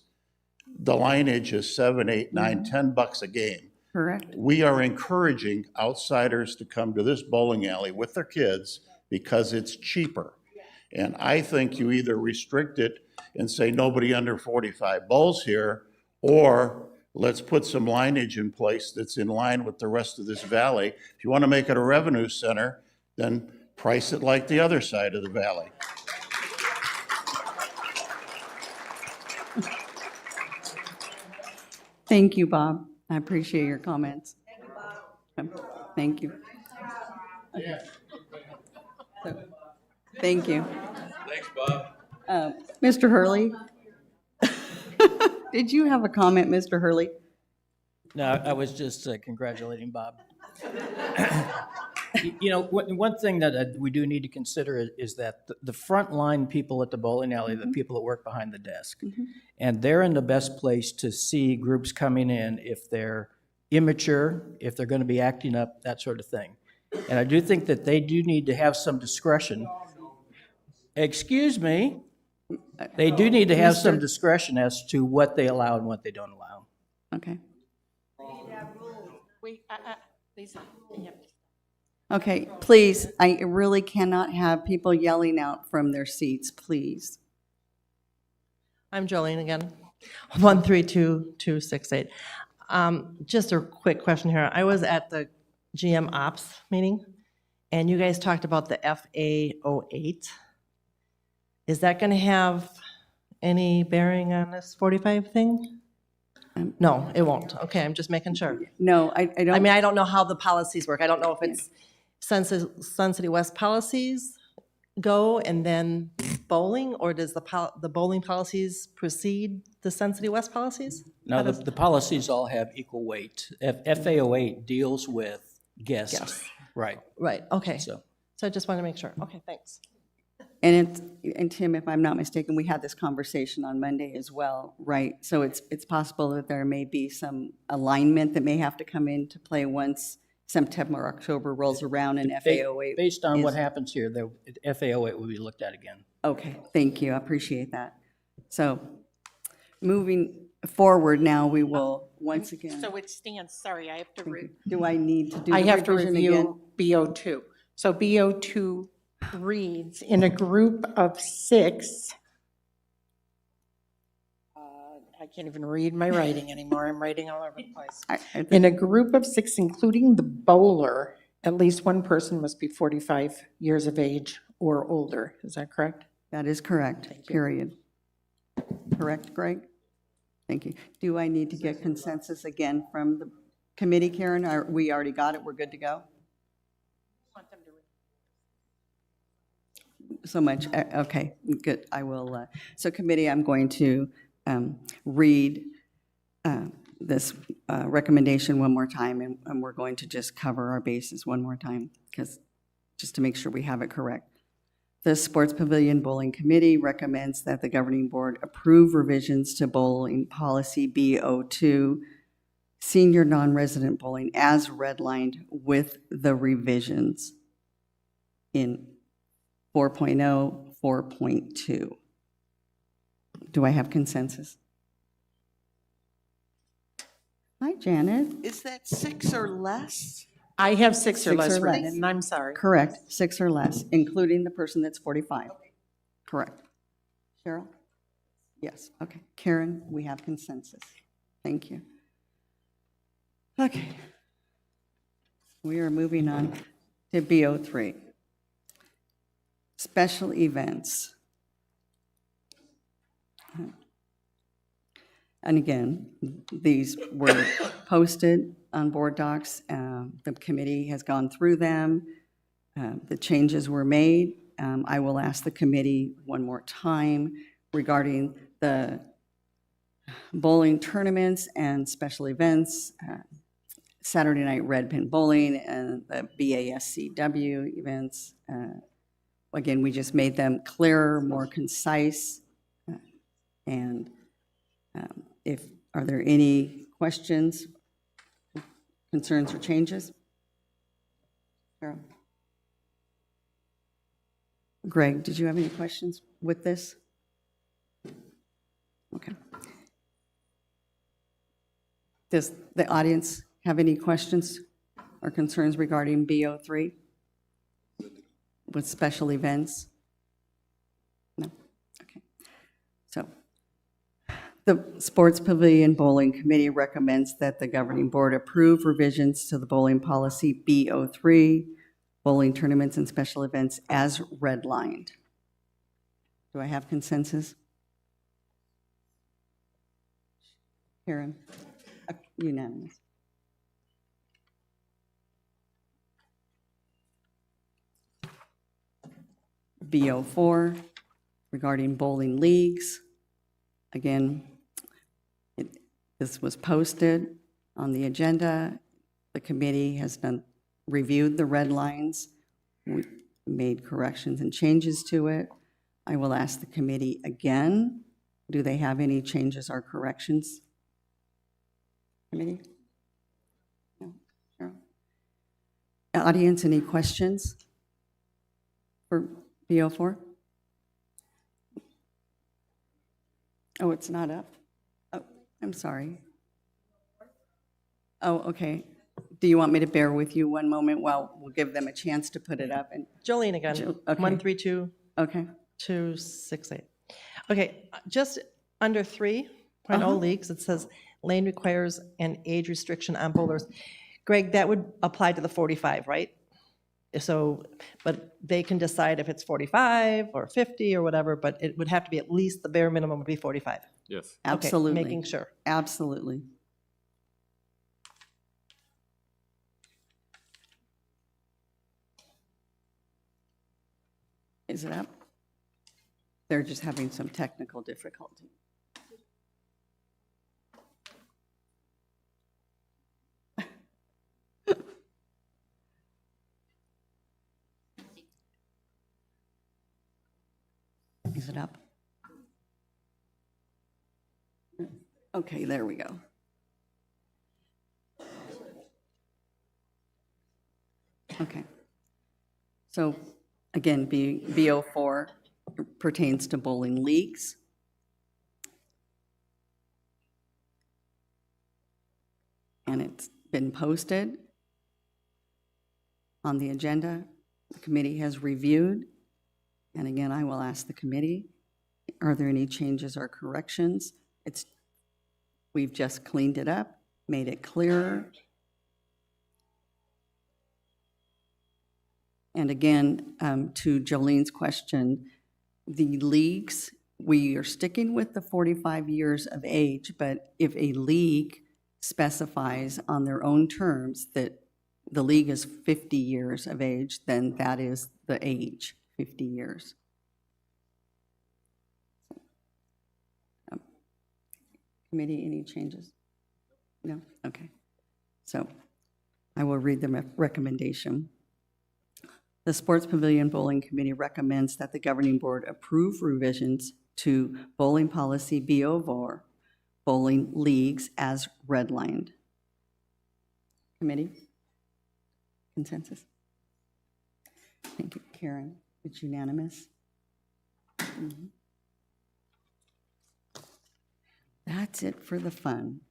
the lineage is $7, $8, $9, $10 a game. Correct. We are encouraging outsiders to come to this bowling alley with their kids because it's cheaper. And I think you either restrict it and say nobody under 45 bowls here, or let's put some lineage in place that's in line with the rest of this valley. If you want to make it a revenue center, then price it like the other side of the valley. Thank you, Bob. I appreciate your comments. Thank you. Okay. So, thank you. Thanks, Bob. Mr. Hurley? Did you have a comment, Mr. Hurley? No, I was just congratulating Bob. You know, one thing that we do need to consider is that the frontline people at the bowling alley, the people that work behind the desk, and they're in the best place to see groups coming in if they're immature, if they're going to be acting up, that sort of thing. And I do think that they do need to have some discretion. Excuse me. They do need to have some discretion as to what they allow and what they don't allow. Okay. Lisa, Okay, please, I really cannot have people yelling out from their seats, please. I'm Jolene again, 132-268. Just a quick question here. I was at the GM Ops meeting, and you guys talked about the FA08. Is that going to have any bearing on this 45 thing? No, it won't. Okay, I'm just making sure. No, I don't. I mean, I don't know how the policies work. I don't know if it's Sun City West policies go and then bowling, or does the bowling policies precede the Sun City West policies? No, the policies all have equal weight. FA08 deals with guests. Yes. Right. Right, okay. So I just wanted to make sure. Okay, thanks. And Tim, if I'm not mistaken, we had this conversation on Monday as well, right? So it's possible that there may be some alignment that may have to come into play once September or October rolls around and FA08. based on what happens here, the FA08 will be looked at again. Okay, thank you, I appreciate that. So, moving forward now, we will once again. So it stands, sorry, I have to Do I need to do I the have to revision again? review BO2. So BO2 reads, in a group of 6, I can't even read my writing anymore, I'm writing all over the place. In a group of 6, including the bowler, at least one person must be 45 years of age or older. Is that correct? That is correct, period. Correct, Greg? Thank you. Do I need to get consensus again from the committee, Karen? We already got it, we're good to go? So much, okay, good, I will, so committee, I'm going to read this recommendation one more time, and we're going to just cover our bases one more time, because, just to make sure we have it correct. The Sports Pavilion Bowling Committee recommends that the governing board approve revisions to bowling policy B02, senior non-resident bowling, as redlined with the revisions in 4.0, 4.2. Do I have consensus? Hi, Janet. Is that 6 or less? I have 6 or 6 less or written, less. and I'm sorry. Correct, 6 or less, including the person that's 45. Correct. Cheryl? Yes, okay. Karen, we have consensus. Thank you. Okay. We are moving on to BO3. Special events. And again, these were posted on board docs. The committee has gone through them. The changes were made. I will ask the committee one more time regarding the bowling tournaments and special events, Saturday night red pin bowling and the BASCW events, again, we just made them clearer, more concise. And are there any questions, concerns, or changes? Carol? Greg, did you have any questions with this? Okay. Does the audience have any questions or concerns regarding BO3 with special events? No? Okay. So the Sports Pavilion Bowling Committee recommends that the governing board approve revisions to the bowling policy BO3, bowling tournaments and special events as redlined. Do I have consensus? Karen? Unanimous. BO4, regarding bowling leagues. Again, this was posted on the agenda. The committee has reviewed the red lines. We made corrections and changes to it. I will ask the committee again, do they have any changes or corrections? Committee? No? Sure. Audience, any questions for BO4? Oh, it's not up? Oh, I'm sorry. Oh, okay. Do you want me to bear with you one moment while we'll give them a chance to put it up? And Jolene again, okay. 132. Okay. 268. Okay, just under 3.0 leagues, it says lane requires an age restriction on bowlers. Greg, that would apply to the 45, right? So, but they can decide if it's 45 or 50 or whatever, but it would have to be at least the bare minimum would be 45. Yes. Absolutely. Okay, making sure. Absolutely. Is it up? They're just having some technical difficulty. Is it up? Okay, there we go. Okay. So again, BO4 pertains to bowling leagues. And it's been posted on the agenda. The committee has reviewed. And again, I will ask the committee, are there any changes or corrections? We've just cleaned it up, made it clearer. And again, to Jolene's question, the leagues, we are sticking with the 45 years of age, but if a league specifies on their own terms that the league is 50 years of age, then that is the age, 50 years. Committee, any changes? No? Okay. So I will read the recommendation. The Sports Pavilion Bowling Committee recommends that the governing board approve revisions to bowling policy BO4, bowling leagues as redlined. Committee? Consensus? Thank you, Karen. It's unanimous. Mm-hmm. That's it for the fun.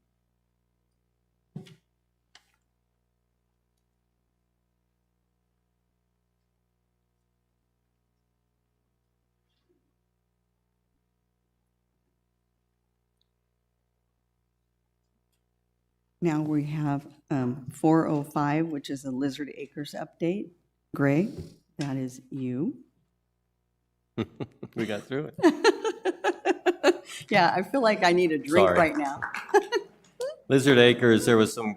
Now we have 405, which is a Lizard Acres update. Greg, that is you. We got through it. Yeah, I feel like I need a drink Sorry. right now. Lizard Acres, there was some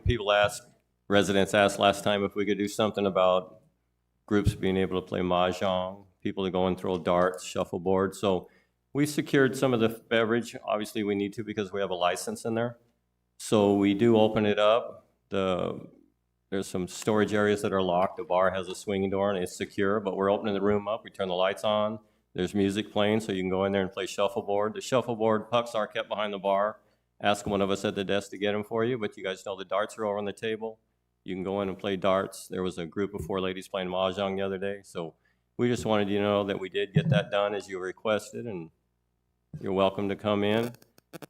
residents asked last time if we could do something about groups being able to play mahjong, people to go and throw darts, shuffleboard. So we secured some of the beverage. Obviously, we need to because we have a license in there. So we do open it up. The There's some storage areas that are locked. The bar has a swinging door and it's secure, but we're opening the room up. We turn the lights on. There's music playing, so you can go in there and play shuffleboard. The shuffleboard pucks are kept behind the bar. Ask one of us at the desk to get them for you, but you guys know the darts are over on the table. You can go in and play darts. There was a group of 4 ladies playing mahjong the other day, so we just wanted you to know that we did get that done as you requested, and you're welcome to come in.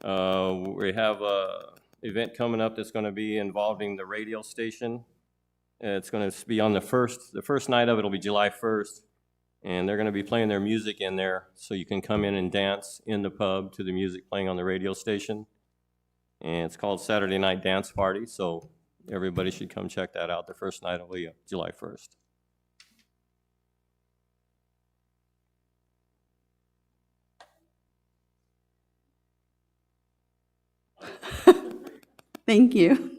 We have a event coming up that's going to be involving the radio station. It's going to be on the first night of it will be July 1st, and they're going to be playing their music in there, so you can come in and dance in the pub to the music playing on the radio station. And it's called Saturday Night Dance Party, so everybody should come check that out. The first night will be July 1st. Thank you.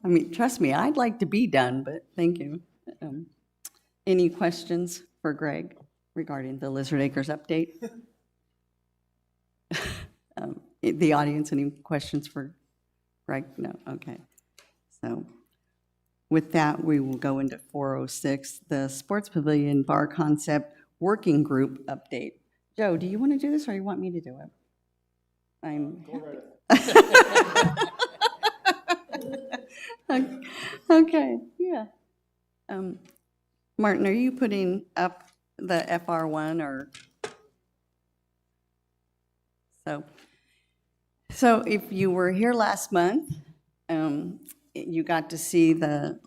I mean, trust me, I'd like to be done, but thank you. Any questions for Greg regarding the Lizard Acres update? The audience, any questions for Greg? No, okay. So with that, we will go into 406, the Sports Pavilion Bar Concept Working Group update. Joe, do you want to do this or you want me to do it? Okay, yeah. Martin, are you putting up the FR1 or? So if you were here last month, you got to see the,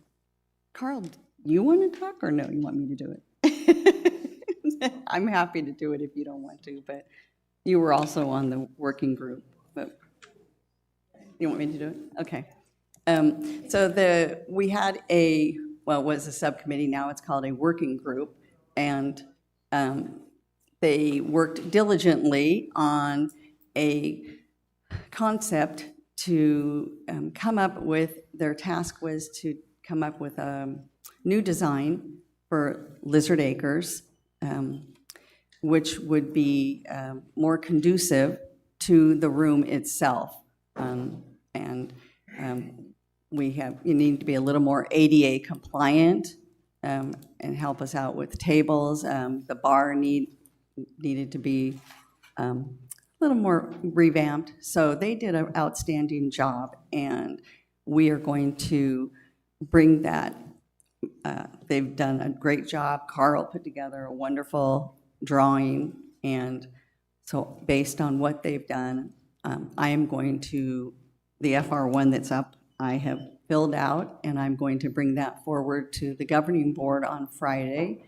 Carl, you want to talk or no, you want me to do it? I'm happy to do it if you don't want to, but you were also on the working group, but you want me to do it? Okay. So we had well, it was a subcommittee, now it's called a working group, and they worked diligently on a concept to come up with, their task was to come up with a new design for Lizard Acres, which would be more conducive to the room itself. You need to be a little more ADA compliant and help us out with tables. The bar needed to be a little more revamped. So they did an outstanding job, and we are going to bring that. They've done a great job. Carl put together a wonderful drawing, and so based on what they've done, I am going to, the FR1 that's up, I have filled out, and I'm going to bring that forward to the governing board on Friday.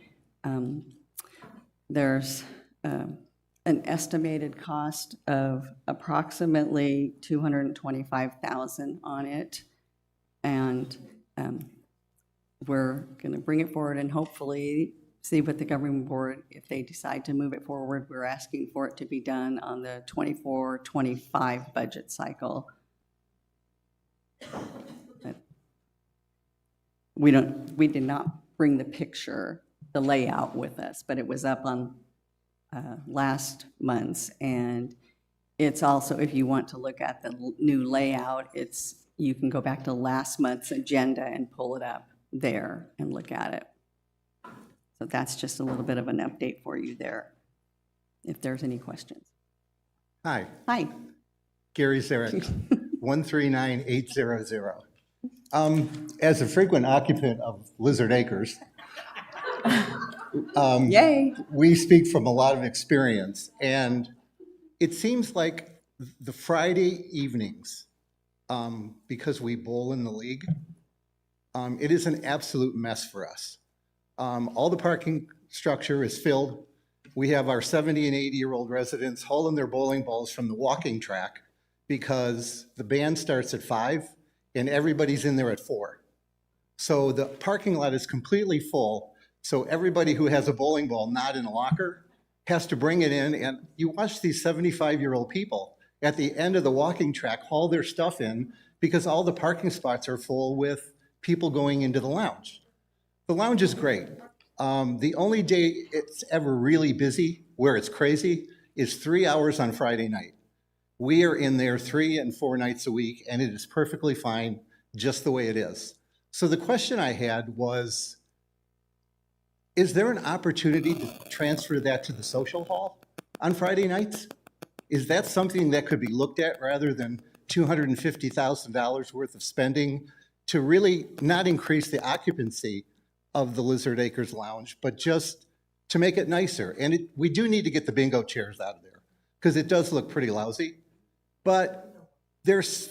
There's an estimated cost of approximately $225,000 on it, and we're going to bring it forward and hopefully see what the governing board, if they decide to move it forward. We're asking for it to be done on the 24-25 budget cycle. But we did not bring the picture, the layout with us, but it was up on last month's, and it's also, if you want to look at the new layout, you can go back to last month's agenda and pull it up there and look at it. So that's just a little bit of an update for you there, if there's any questions. Hi. Hi. Gary Zarek, 139800. As a frequent occupant of Lizard Acres, yay, we speak from a lot of experience, and it seems like the Friday evenings, because we bowl in the league, it is an absolute mess for us. All the parking structure is filled. We have our 70 and 80-year-old residents hauling their bowling balls from the walking track because the band starts at 5 and everybody's in there at 4. So the parking lot is completely full. So everybody who has a bowling ball not in a locker has to bring it in, and you watch these 75-year-old people at the end of the walking track haul their stuff in because all the parking spots are full with people going into the lounge. The lounge is great. The only day it's ever really busy, where it's crazy, is 3 hours on Friday night. We are in there 3 and 4 nights a week, and it is perfectly fine. just the way it is. So the question I had was, is there an opportunity to transfer that to the social hall on Friday nights? Is that something that could be looked at rather than $250,000 worth of spending to really not increase the occupancy of the Lizard Acres Lounge, but just to make it nicer? And we do need to get the bingo chairs out of there because it does look pretty lousy. But there's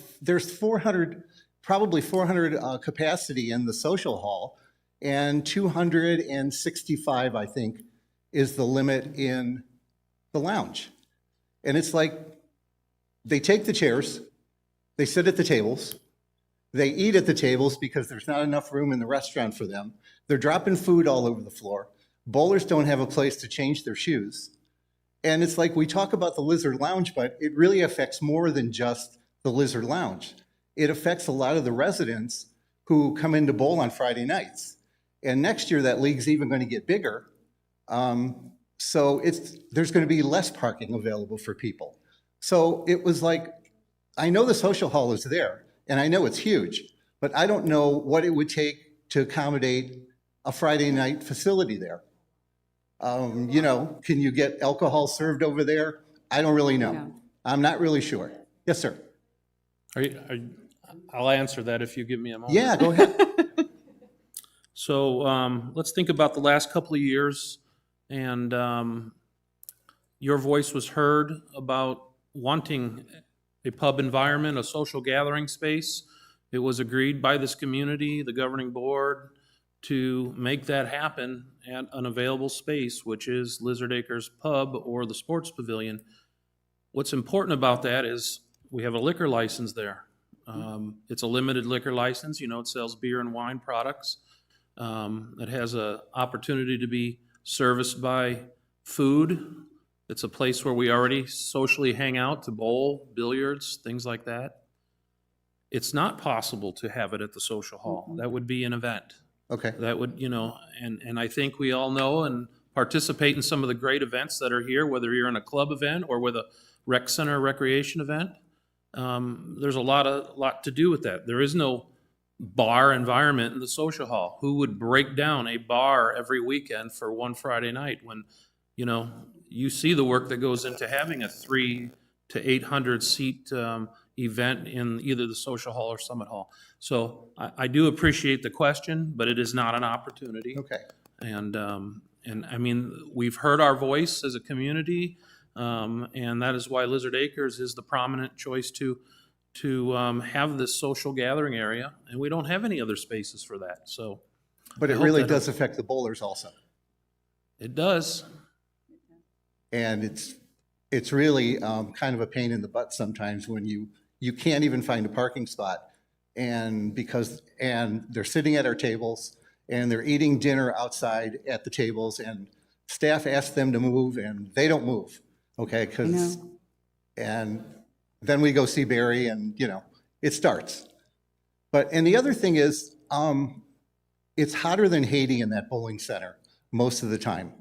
400, probably 400 capacity in the social hall, and 265, I think, is the limit in the lounge. And it's like, they take the chairs, they sit at the tables, they eat at the tables because there's not enough room in the restaurant for them. They're dropping food all over the floor. Bowlers don't have a place to change their shoes. And it's like, we talk about the Lizard Lounge, but it really affects more than just the Lizard Lounge. It affects a lot of the residents who come in to bowl on Friday nights. And next year, that league's even going to get bigger. So there's going to be less parking available for people. So it was like, I know the social hall is there, and I know it's huge, but I don't know what it would take to accommodate a Friday night facility there. You know, can you get alcohol served over there? I don't really know. No. I'm not really sure. Yes, sir. I'll answer that if you give me a moment. Yeah, go ahead. So let's think about the last couple of years, and your voice was heard about wanting a pub environment, a social gathering space. It was agreed by this community, the governing board, to make that happen at an available space, which is Lizard Acres Pub or the Sports Pavilion. What's important about that is we have a liquor license there. It's a limited liquor license. You know, it sells beer and wine products. It has an opportunity to be serviced by food. It's a place where we already socially hang out to bowl, billiards, things like that. It's not possible to have it at the social hall. That would be an event. Okay. That would, you know, and I think we all know and participate in some of the great events that are here, whether you're in a club event or with a rec center recreation event. There's a lot to do with that. There is no bar environment in the social hall. Who would break down a bar every weekend for one Friday night when, you know, you see the work that goes into having a 300 to 800 seat event in either the social hall or summit hall. So I do appreciate the question, but it is not an opportunity. Okay. And I mean, we've heard our voice as a community, and that is why Lizard Acres is the prominent choice to have this social gathering area, and we don't have any other spaces for that. So, But it really does affect the bowlers also. It does. And it's really kind of a pain in the butt sometimes when you can't even find a parking spot, and they're sitting at our tables and they're eating dinner outside at the tables, and staff asks them to move and they don't move. Okay, and then we go see Barry, and you know, it starts. And the other thing is, it's hotter than Haiti in that bowling center most of the time.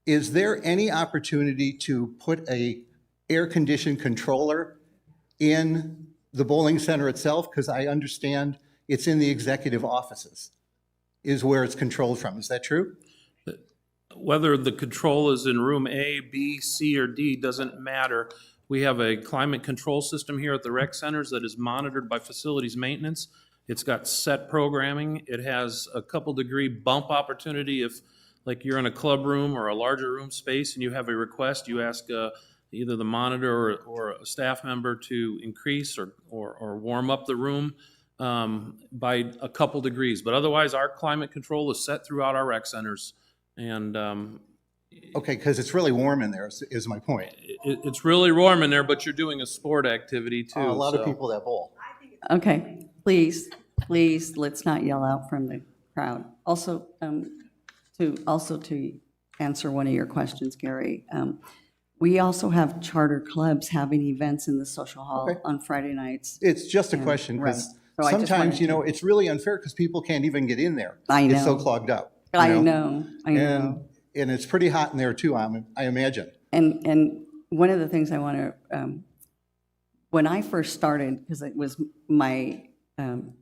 Is there any opportunity to put a air-conditioned controller in the bowling center itself? Because I understand it's in the executive offices is where it's controlled from. Is that true? Whether the control is in room A, B, C, or D doesn't matter. We have a climate control system here at the rec centers that is monitored by facilities maintenance. It's got set programming. It has a couple degree bump opportunity if, like, you're in a club room or a larger room space and you have a request, you ask either the monitor or a staff member to increase or warm up the room by a couple degrees. But otherwise, our climate control is set throughout our rec centers. And okay, because it's really warm in there is my point. It's really warm in there, but you're doing a sport activity too. A lot of people that bowl. Okay, please, let's not yell out from the crowd. Also, to answer one of your questions, Gary, we also have charter clubs having events in the social hall on Friday nights. It's just a question, because Right. So sometimes, you know, it's really unfair because people can't even get in there. I know. It's so clogged up. you I know. And it's pretty hot in there too, I imagine. And one of the things I want to, when I first started, because it was my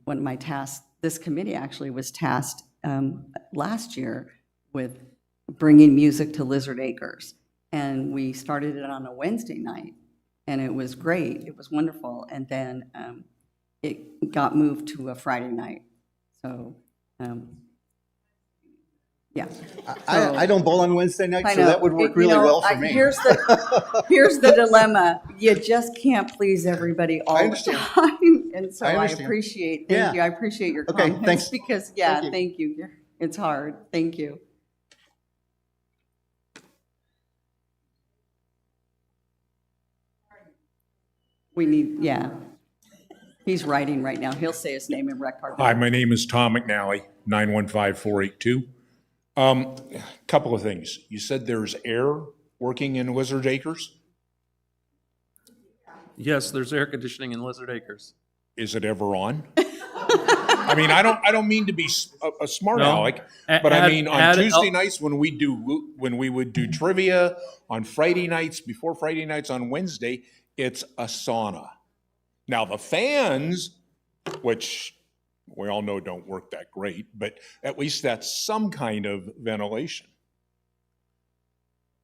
one of my tasks, this committee actually was tasked last year with bringing music to Lizard Acres. And we started it on a Wednesday night, and it was great. It was wonderful. And then it got moved to a Friday night. So, yeah. I don't bowl on Wednesday night, I so know. that would work really well for me. Here's the dilemma. You just can't please everybody all the time. And so I appreciate, thank you. I appreciate your Okay, comments. thanks. Because, thank you. It's hard. Thank you. We need, He's writing right now. He'll say his name in rec card. Hi, my name is Tom McNally, 915-482. Couple of things. You said there's air working in Lizard Acres? Yes, there's air conditioning in Lizard Acres. Is it ever on? I mean, I don't mean to be a smart aleck, but I mean, on Tuesday nights when we would do trivia, on Friday nights, before Friday nights on Wednesday, it's a sauna. Now, the fans, which we all know don't work that great, but at least that's some kind of ventilation.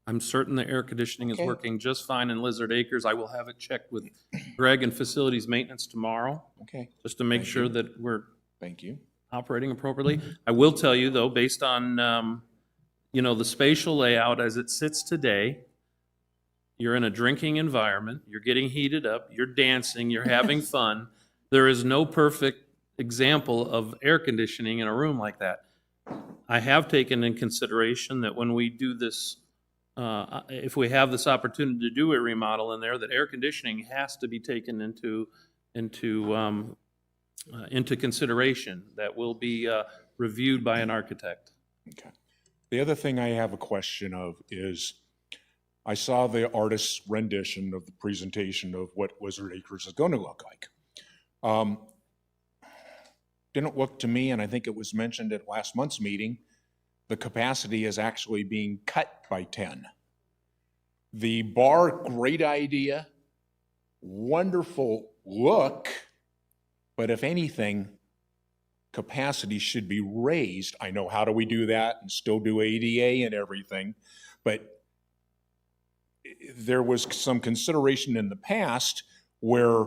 I'm certain the air conditioning is working just fine in Lizard Acres. I will have it checked with Greg and Facilities Maintenance tomorrow. Okay. Just to make sure that we're Thank you. operating appropriately. I will tell you, though, based on, the spatial layout as it sits today, you're in a drinking environment, you're getting heated up, you're dancing, you're having fun. There is no perfect example of air conditioning in a room like that. I have taken in consideration that when we do this, if we have this opportunity to do a remodel in there, that air conditioning has to be taken into consideration. That will be reviewed by an architect. Okay. The other thing I have a question of is, I saw the artist's rendition of the presentation of what Lizard Acres is going to look like. Didn't look to me, and I think it was mentioned at last month's meeting, the capacity is actually being cut by 10. The bar, great idea, wonderful look, but if anything, capacity should be raised. I know, how do we do that and still do ADA and everything, but there was some consideration in the past where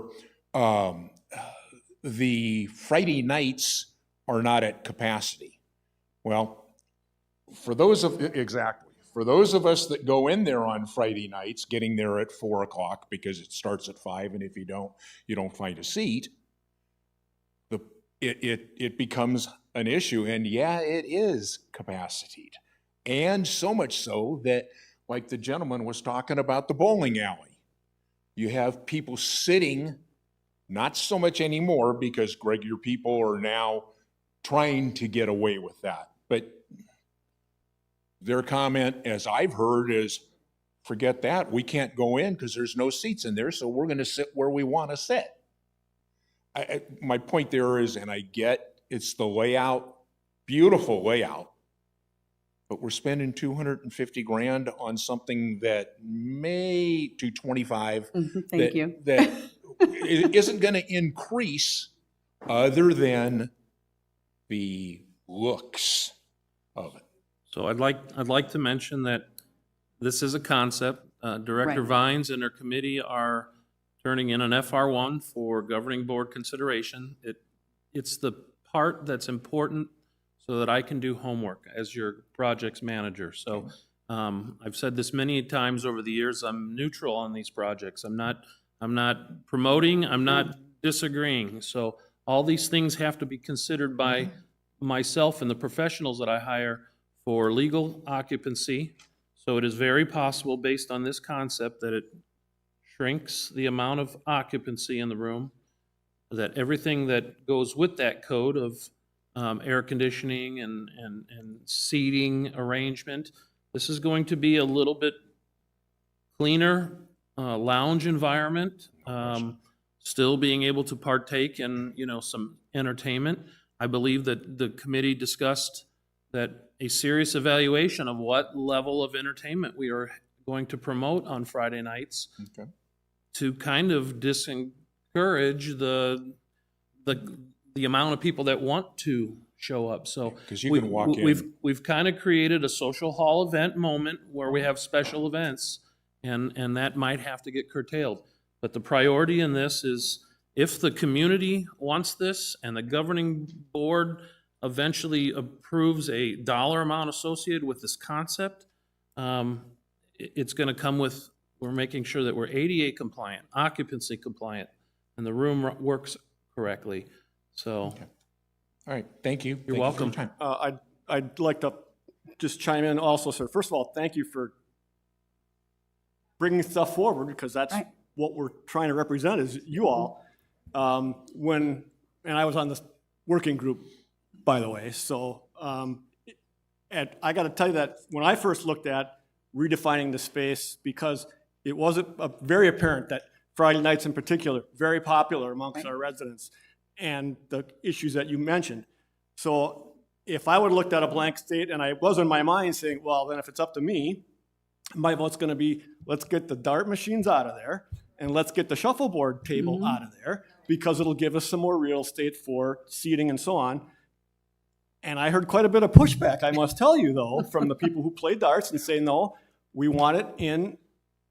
the Friday nights are not at capacity. Well, for those of us that go in there on Friday nights, getting there at 4 o'clock because it starts at 5, and if you don't find a seat, it becomes an issue. And it is capacitated, and so much so that, like the gentleman was talking about the bowling alley, you have people sitting, not so much anymore because, Greg, your people are now trying to get away with that. But their comment, as I've heard, is, forget that, we can't go in because there's no seats in there, so we're going to sit where we want to sit. My point there is, and I get it's the layout, beautiful layout, but we're spending $250,000 on something that may, $225,000, Thank you. that isn't going to increase other than the looks of it. So I'd like to mention that this is a concept. Director Vines and her committee are turning in an FR1 for governing board consideration. It's the part that's important so that I can do homework as your projects manager. So I've said this many times over the years, I'm neutral on these projects. I'm not promoting, I'm not disagreeing. So all these things have to be considered by myself and the professionals that I hire for legal occupancy. So it is very possible, based on this concept, that it shrinks the amount of occupancy in the room, that everything that goes with that code of air conditioning and seating arrangement, this is going to be a little bit cleaner lounge environment, still being able to partake in some entertainment. I believe that the committee discussed that a serious evaluation of what level of entertainment we are going to promote on Friday nights to kind of discourage the the amount of people that want to show up. So 'Cause you can walk in. We've kind of created a social hall event moment where we have special events, and that might have to get curtailed. But the priority in this is if the community wants this and the governing board eventually approves a dollar amount associated with this concept, it's going to come with, we're making sure that we're ADA compliant, occupancy compliant, and the room works correctly. So, All right, thank you. You're Thank you for welcome. your time. I'd like to just chime in also, sir. First of all, thank you for bringing stuff forward, because that's what we're trying to represent is you all. And I was on this working group, by the way, so and I got to tell you that when I first looked at redefining the space, because it wasn't very apparent that Friday nights in particular, very popular amongst our residents, and the issues that you mentioned. So if I would have looked at a blank state and I was in my mind saying, well, then if it's up to me, my vote's going to be, let's get the dart machines out of there and let's get the shuffleboard table out of there, because it'll give us some more real estate for seating and so on. And I heard quite a bit of pushback, I must tell you, though, from the people who play darts and say, no, we want it in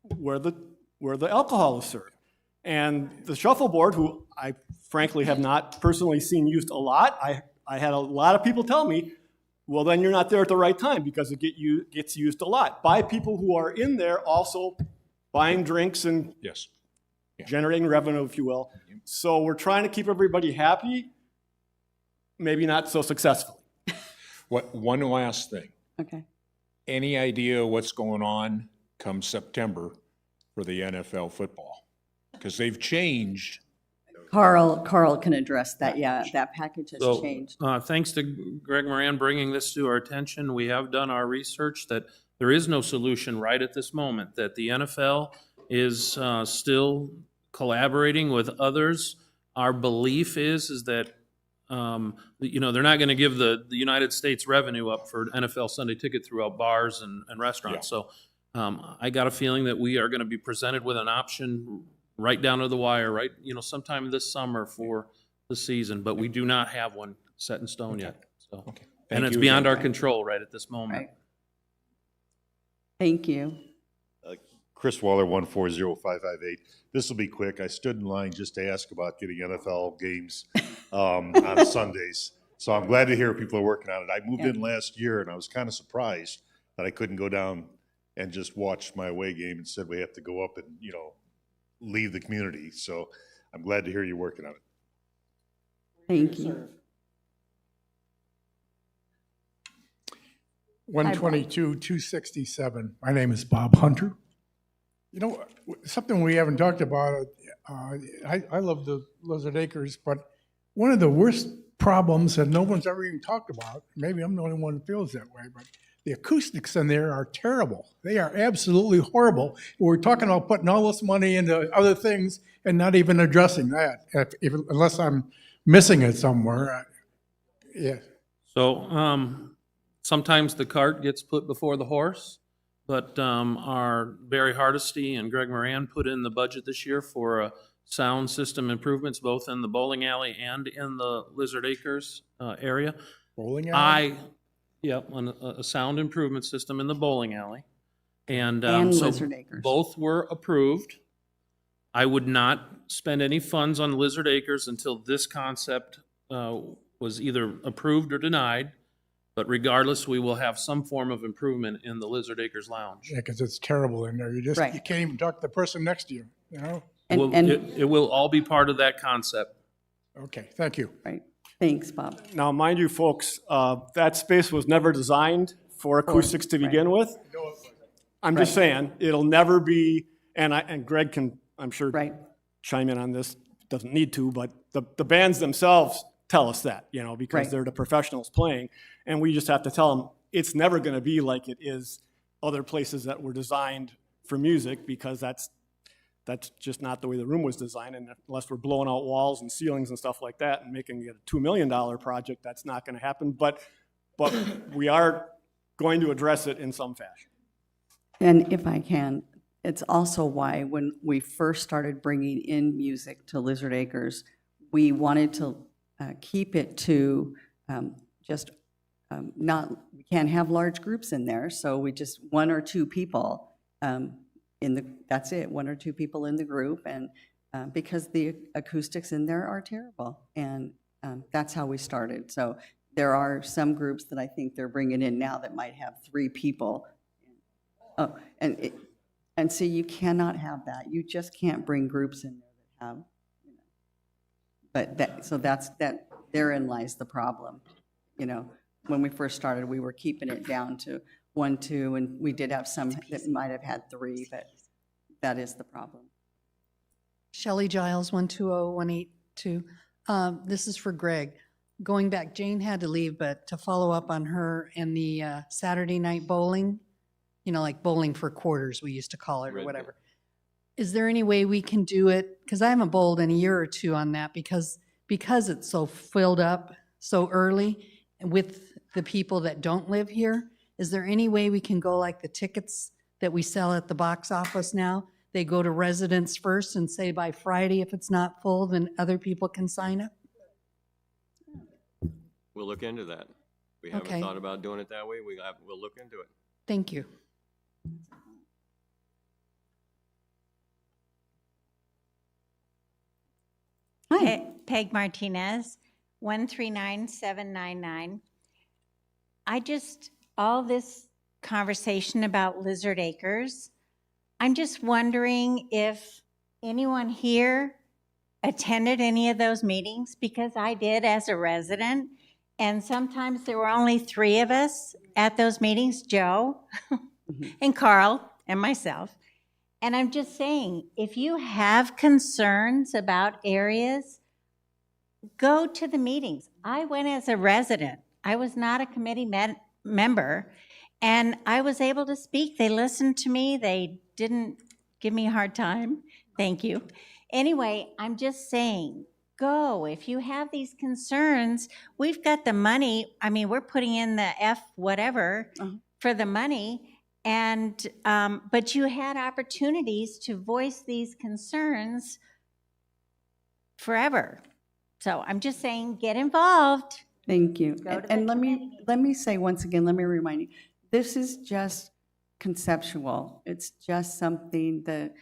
where the alcohol is served. And the shuffleboard, who I frankly have not personally seen used a lot, I had a lot of people tell me, well, then you're not there at the right time, because it gets used a lot by people who are in there also buying drinks and generating revenue, if you will. So we're trying to keep everybody happy, maybe not so successfully. One last thing. Okay. Any idea what's going on come September for the NFL football? Because they've changed. Carl can address that. Yeah, that package has So, changed. thanks to Greg Moran bringing this to our attention, we have done our research that there is no solution right at this moment, that the NFL is still collaborating with others. Our belief is that, they're not going to give the United States revenue up for NFL Sunday ticket throughout bars and restaurants. So I got a feeling that we are going to be presented with an option right down to the wire, right, sometime this summer for the season, but we do not have one set in stone yet. So, and it's beyond our control right at this moment. Right. Thank you. Chris Waller, 140558. This will be quick. I stood in line just to ask about getting NFL games on Sundays. So I'm glad to hear people are working on it. I moved in last year, and I was kind of surprised that I couldn't go down and just watch my away game. Instead, we have to go up and, leave the community. So I'm glad to hear you're working on it. Thank you. 122-267. My name is Bob Hunter. Something we haven't talked about, I love the Lizard Acres, but one of the worst problems that no one's ever even talked about, maybe I'm the only one who feels that way, but the acoustics in there are terrible. They are absolutely horrible. We're talking about putting all this money into other things and not even addressing that, unless I'm missing it somewhere. Yeah. So sometimes the cart gets put before the horse, but our Barry Hardesty and Greg Moran put in the budget this year for sound system improvements, both in the bowling alley and in the Lizard Acres area. Bowling alley? A sound improvement system in the bowling alley. And so Lizard Acres. both were approved. I would not spend any funds on Lizard Acres until this concept was either approved or denied. But regardless, we will have some form of improvement in the Lizard Acres Lounge. Yeah, because it's terrible in there. You can't even talk to the person next to you, It will all be part of that concept. Okay, thank you. Right. Thanks, Bob. Now, mind you, folks, that space was never designed for acoustics to begin with. I'm just saying, it'll never be, and Greg can, I'm sure, chime in on this, doesn't need to, but the bands themselves tell us that, because they're the professionals playing, and we just have to tell them it's never going to be like it is other places that were designed for music, because that's just not the way the room was designed. And unless we're blowing out walls and ceilings and stuff like that and making it a $2 million project, that's not going to happen. But we are going to address it in some fashion. And if I can, it's also why when we first started bringing in music to Lizard Acres, we wanted to keep it to just not, we can't have large groups in there, so we just, one or two people that's it, one or two people in the group, and because the acoustics in there are terrible, and that's how we started. So there are some groups that I think they're bringing in now that might have 3 people. Oh, and see, you cannot have that. You just can't bring groups in there that have, but therein lies the problem. When we first started, we were keeping it down to 1, 2, and we did have some that might have had 3, but that is the problem. Shelley Giles, 120182. This is for Greg. Going back, Jane had to leave, but to follow up on her and the Saturday night bowling, like bowling for quarters, we used to call it, or whatever. Is there any way we can do it? Because I haven't bowled in a year or 2 on that because it's so filled up so early with the people that don't live here. Is there any way we can go like the tickets that we sell at the box office now? They go to residents first and say by Friday, if it's not full, then other people can sign up? We'll look into that. We haven't Okay. thought about doing it that way. We'll look into it. Thank you. Peg Martinez, 139799. All this conversation about Lizard Acres, I'm just wondering if anyone here attended any of those meetings, because I did as a resident, and sometimes there were only 3 of us at those meetings, Joe and Carl and myself. And I'm just saying, if you have concerns about areas, go to the meetings. I went as a resident. I was not a committee member, and I was able to speak. They listened to me. They didn't give me a hard time. Thank you. Anyway, I'm just saying, go. If you have these concerns, we've got the money. I mean, we're putting in the whatever for the money, and but you had opportunities to voice these concerns forever. So I'm just saying, get involved. Thank you. And let me say once again, let me remind you, this is just conceptual. It's just something that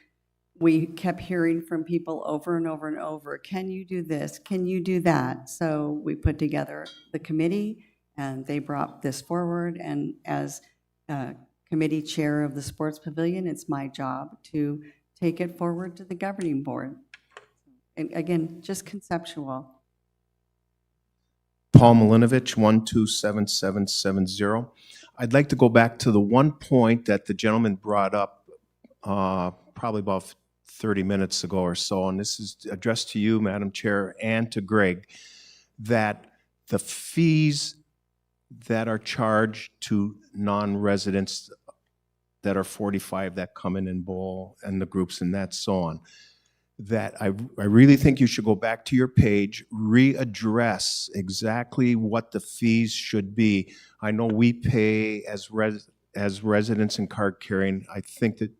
we kept hearing from people over and over and over. Can you do this? Can you do that? So we put together the committee, and they brought this forward. And as committee chair of the Sports Pavilion, it's my job to take it forward to the governing board. And again, just conceptual. Paul Milinovich, 127770. I'd like to go back to the one point that the gentleman brought up probably about 30 minutes ago or so, and this is addressed to you, Madam Chair, and to Greg, that the fees that are charged to non-residents that are 45 that come in and bowl, and the groups and that so on, that I really think you should go back to your page, readdress exactly what the fees should be. I know we pay as residents and card carrying, I think that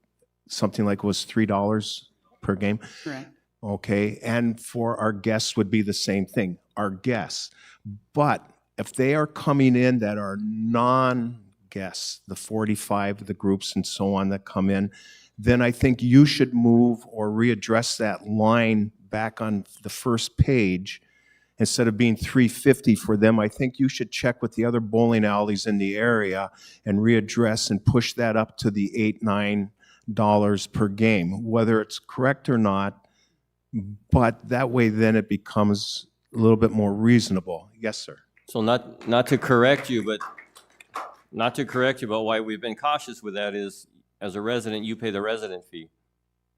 something like was $3 per game. Correct. Okay, and for our guests would be the same thing, our guests. But if they are coming in that are non-guests, the 45, the groups and so on that come in, then I think you should move or readdress that line back on the first page. Instead of being $3.50 for them, I think you should check with the other bowling alleys in the area and readdress and push that up to the $8, $9 per game, whether it's correct or not. But that way then it becomes a little bit more reasonable. Yes, sir. So not to correct you, but why we've been cautious with that is, as a resident, you pay the resident fee.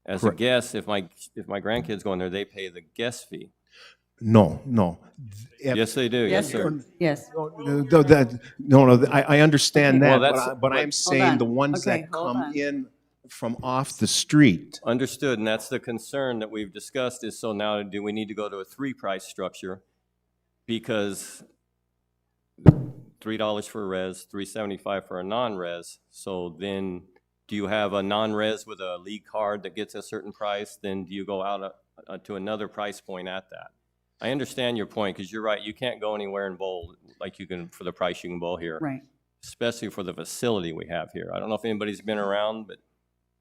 As a guest, if my grandkids go in there, they pay the guest fee. No. Yes, they do. Yes, sir. Yes. I understand that, Well, but I'm saying the ones that come in from off the street. Understood, and that's the concern that we've discussed is, so now do we need to go to a 3-price structure? Because $3 for a res, $3.75 for a non-res, so then do you have a non-res with a league card that gets a certain price? Then do you go out to another price point at that? I understand your point, because you're right, you can't go anywhere and bowl like you can, for the price you can bowl here. Right. Especially for the facility we have here. I don't know if anybody's been around, but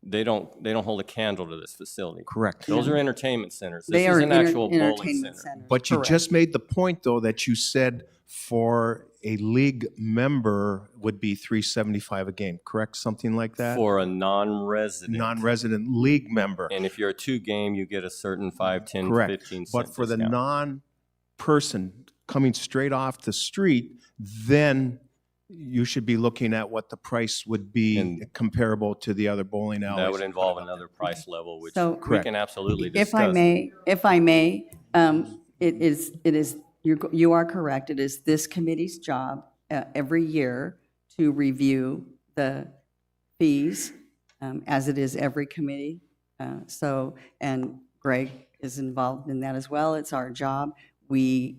they don't hold a candle to this facility. Correct. Those are entertainment centers. This They is are an actual bowling entertainment center. centers. But you Correct. just made the point, though, that you said for a league member would be $3.75 a game, correct? Something like that? For a non-resident. Non-resident league member. And if you're a 2-game, you get a certain 5, 10, Correct. 15 cent But for the discount. non-person coming straight off the street, then you should be looking at what the price would be And comparable to the other bowling alleys. That would involve another price level, which So- we Correct. can absolutely discuss. If I may, it is, you are correct. It is this committee's job every year to review the fees, as it is every committee. And Greg is involved in that as well. It's our job. We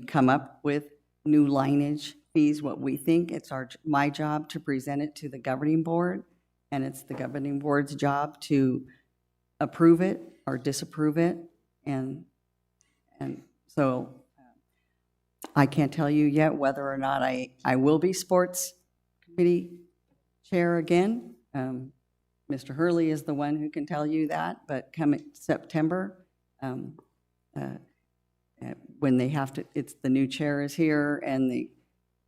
come up with new lineage fees, what we think. It's my job to present it to the governing board, and it's the governing board's job to approve it or disapprove it. And so I can't tell you yet whether or not I will be sports committee chair again. Mr. Hurley is the one who can tell you that, but come September, when they have to, it's the new chair is here, and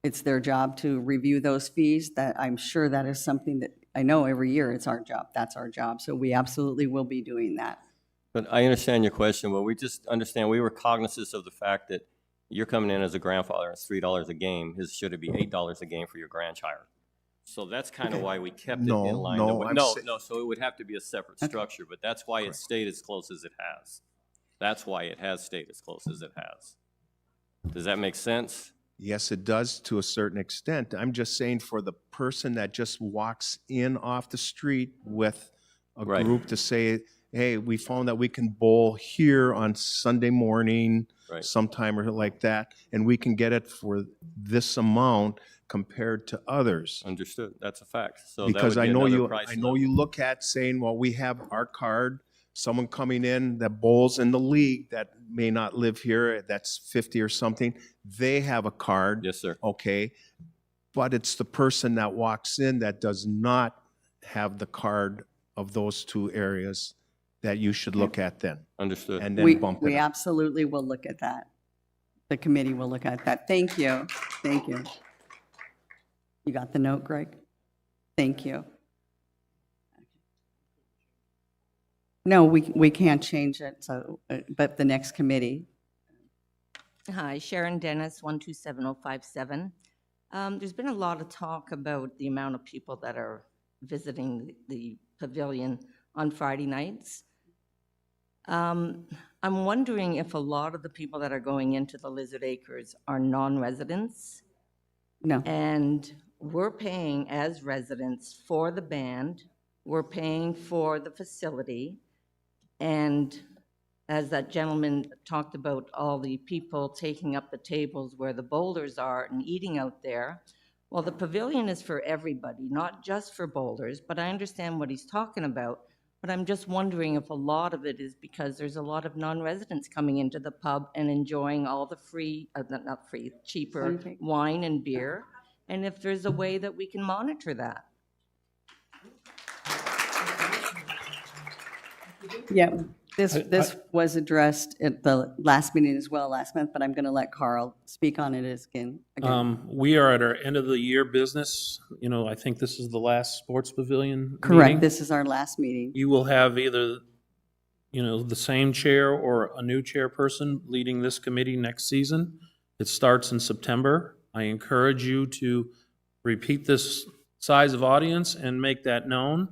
it's their job to review those fees. That I'm sure that is something that, I know every year it's our job, that's our job, so we absolutely will be doing that. But I understand your question, but we just understand, we were cognizant of the fact that you're coming in as a grandfather, and it's $3 a game. Should it be $8 a game for your grandchild? So that's kind of why we kept it in line. No, so it would have to be a separate structure, but that's why it stayed as close as it has. That's why it has stayed as close as it has. Does that make sense? Yes, it does to a certain extent. I'm just saying for the person that just walks in off the street with a Right. group to say, hey, we found that we can bowl here on Sunday morning, Right. sometime or like that, and we can get it for this amount compared to others. Understood. That's a fact. So that Because would I be know another you, price I know level. you look at saying, well, we have our card, someone coming in that bowls in the league that may not live here, that's 50 or something, they have a card. Yes, sir. Okay, but it's the person that walks in that does not have the card of those two areas that you should look at then, Understood. and then We bump it up. absolutely will look at that. The committee will look at that. Thank you. Thank you. You got the note, Greg? Thank you. No, we can't change it, so, but the next committee. Hi, Sharon Dennis, 127057. There's been a lot of talk about the amount of people that are visiting the pavilion on Friday nights. I'm wondering if a lot of the people that are going into the Lizard Acres are non-residents. No. And we're paying as residents for the band, we're paying for the facility, and as that gentleman talked about, all the people taking up the tables where the bowlers are and eating out there. Well, the pavilion is for everybody, not just for bowlers, but I understand what he's talking about. But I'm just wondering if a lot of it is because there's a lot of non-residents coming into the pub and enjoying all the free, not free, cheaper wine and beer, and if there's a way that we can monitor that. Yeah, this was addressed at the last meeting as well last month, but I'm going to let Carl speak on it again. We are at our end of the year business. You know, I think this is the last Sports Pavilion Correct, meeting. this is our last meeting. You will have either, you know, the same chair or a new chairperson leading this committee next season. It starts in September. I encourage you to repeat this size of audience and make that known,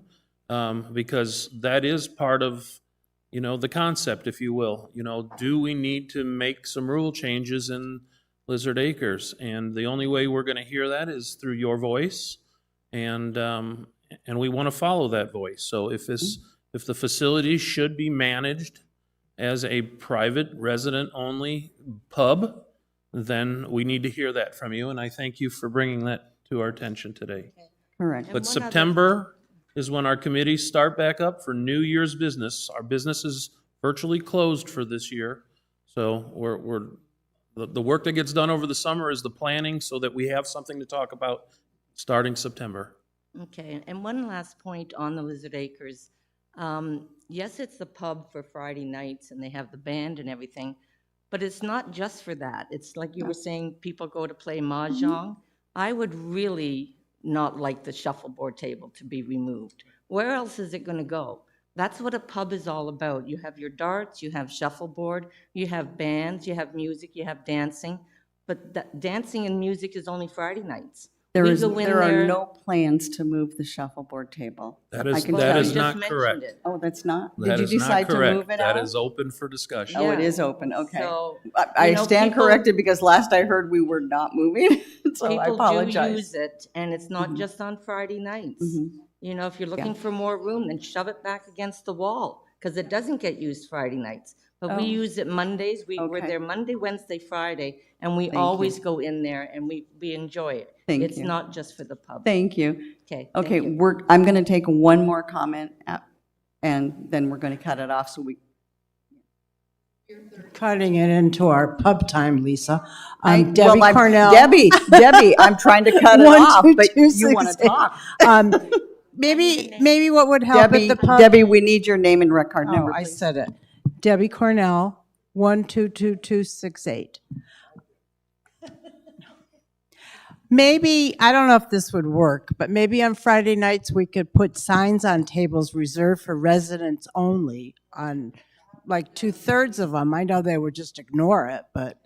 because that is part of, you know, the concept, if you will. You know, do we need to make some rule changes in Lizard Acres? And the only way we're going to hear that is through your voice, and we want to follow that voice. So if the facility should be managed as a private resident-only pub, then we need to hear that from you, and I thank you for bringing that to our attention today. Correct. But September is when our committees start back up for New Year's business. Our business is virtually closed for this year, So the work that gets done over the summer is the planning so that we have something to talk about starting September. Okay, and one last point on the Lizard Acres. Yes, it's the pub for Friday nights, and they have the band and everything, but it's not just for that. It's like you were saying, people go to play mahjong. I would really not like the shuffleboard table to be removed. Where else is it going to go? That's what a pub is all about. You have your darts, you have shuffleboard, you have bands, you have music, you have dancing, but dancing and music is only Friday nights. There We go in are there- no plans to move the shuffleboard table. That I is, can that tell is you. not correct. Oh, that's not? That Did you is not decide to correct. move it That out? is open for discussion. Oh, it Yeah. is open, okay. So, I you know, stand people- corrected because last I heard we were not moving, so I People do apologize. use it, and it's not just on Friday nights. You know, if you're looking for more room, then shove it back against the wall, because it doesn't get used Friday nights. But we Oh. use it Mondays. We're Okay. there Monday, Wednesday, Friday, and we Thank you. always go in there and we enjoy it. Thank It's you. not just for the pub. Thank you. Okay. Okay, thank you. I'm going to take one more comment, and then we're going to cut it off so we. Cutting it into our pub time, Lisa. Well, Debbie Cornell. Debbie, I'm trying to cut it off, but you want to talk. Maybe what would help Debbie, at the pub. Debbie, we need your name and rec card Oh, number, I please. said it. Debbie Cornell, 122268. Maybe, I don't know if this would work, but maybe on Friday nights we could put signs on tables reserved for residents only on like 2/3 of them. I know they would just ignore it, but.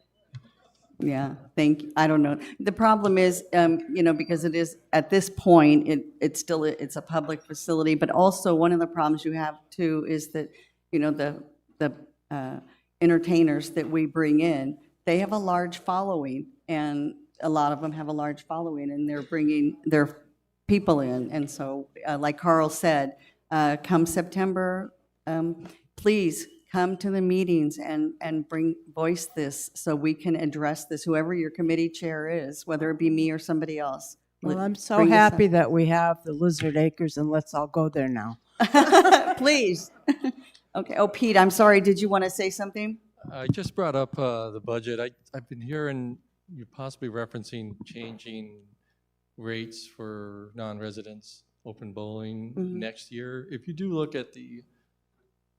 Yeah, I don't know. The problem is, because it is, at this point, it's still, it's a public facility, but also one of the problems you have too is that, the entertainers that we bring in, they have a large following, and a lot of them have a large following, and they're bringing their people in. And so, like Carl said, come September, please come to the meetings and voice this so we can address this, whoever your committee chair is, whether it be me or somebody else. Well, I'm so Bring this up. happy that we have the Lizard Acres, and let's all go there now. Please. Okay, oh, Pete, I'm sorry, did you want to say something? I just brought up the budget. I've been hearing you possibly referencing changing rates for non-residents, open bowling next year. If you do look at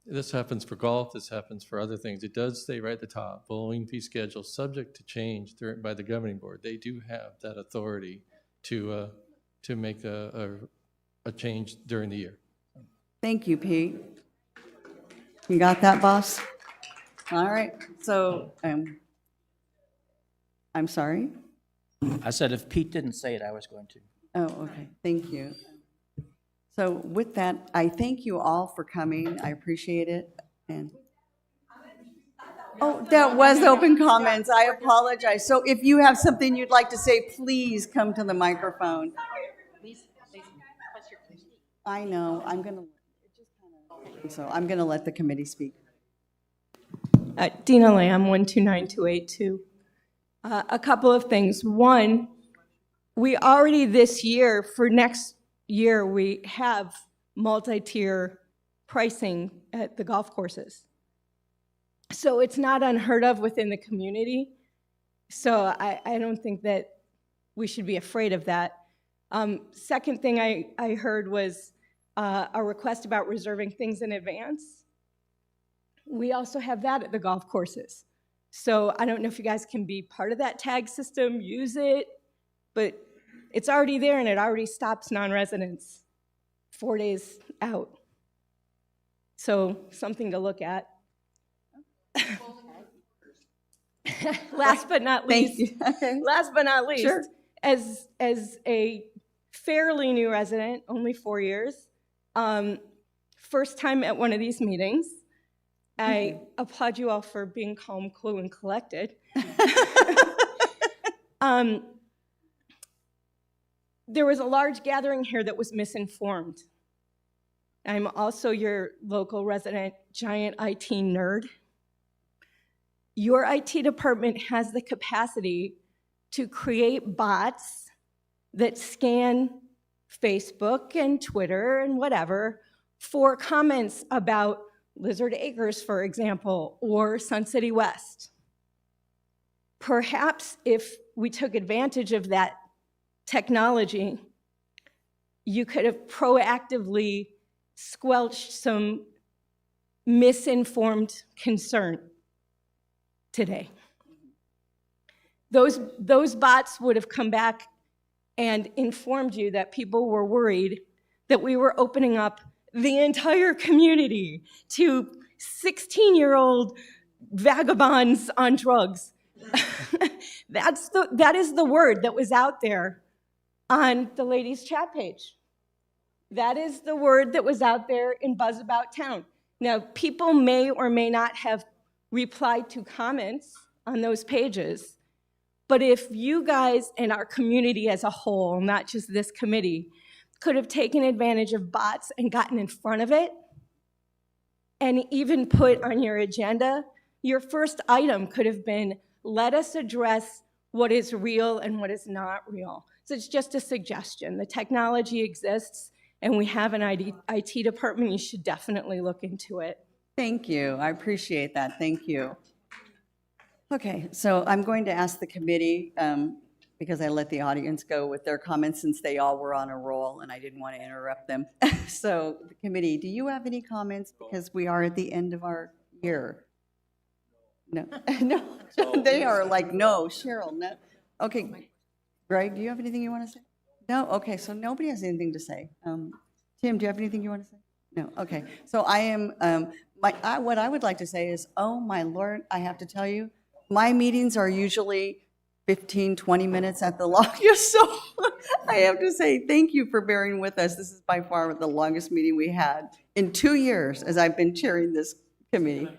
this happens for golf, this happens for other things. It does say right at the top, bowling fee schedule subject to change by the governing board. They do have that authority to make a change during the year. Thank you, Pete. You got that, boss? All right, so, I'm sorry? I said if Pete didn't say it, I was going to. Oh, okay, thank you. So with that, I thank you all for coming, I appreciate it, and. Oh, that was open comments, I apologize. So if you have something you'd like to say, please come to the microphone. I know, I'm gonna let the committee speak. Dina Lamb, 129282. A couple of things. One, we already this year, for next year, we have multi-tier pricing at the golf courses. So it's not unheard of within the community. So I don't think that we should be afraid of that. Second thing I heard was a request about reserving things in advance. We also have that at the golf courses. So I don't know if you guys can be part of that tag system, use it, but it's already there and it already stops non-residents 4 days out. So something to look at. Last but not least, last but not least, Sure. as a fairly new resident, only 4 years, first time at one of these meetings, I applaud you all for being calm, cool, and collected. There was a large gathering here that was misinformed. I'm also your local resident giant IT nerd. Your IT department has the capacity to create bots that scan Facebook and Twitter and whatever for comments about Lizard Acres, for example, or Sun City West. Perhaps if we took advantage of that technology, you could have proactively squelched some misinformed concern today. Those bots would have come back and informed you that people were worried that we were opening up the entire community to 16-year-old vagabonds on drugs. That is the word that was out there on the ladies' chat page. That is the word that was out there in Buzz About Town. Now, people may or may not have replied to comments on those pages, but if you guys and our community as a whole, not just this committee, could have taken advantage of bots and gotten in front of it, and even put on your agenda, your first item could have been, let us address what is real and what is not real. So it's just a suggestion. The technology exists, and we have an IT department. You should definitely look into it. Thank you. I appreciate that. Thank you. Okay, so I'm going to ask the committee, because I let the audience go with their comments since they all were on a roll and I didn't want to interrupt them. So the committee, do you have any comments? Because we are at the end of our year. No, no, they are like, no, Cheryl, no. Okay, Greg, do you have anything you want to say? No, okay, so nobody has anything to say. Tim, do you have anything you want to say? No, okay. So I am, what I would like to say is, oh my Lord, I have to tell you, my meetings are usually 15, 20 minutes at the longest, so I have to say thank you for bearing with us. This is by far the longest meeting we had in 2 years as I've been chairing this committee.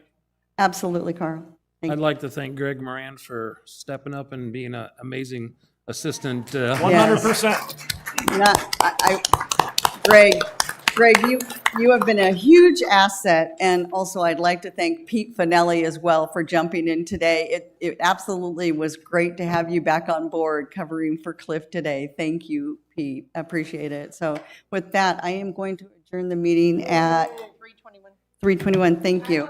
Absolutely, Carl. Thank I'd you. like to thank Greg Moran for stepping up and being an amazing assistant. 100%. Greg, you have been a huge asset, and also I'd like to thank Pete Finelli as well for jumping in today. It absolutely was great to have you back on board covering for Cliff today. Thank you, Pete. Appreciate it. So with that, I am going to adjourn the meeting at 3:21. Thank you.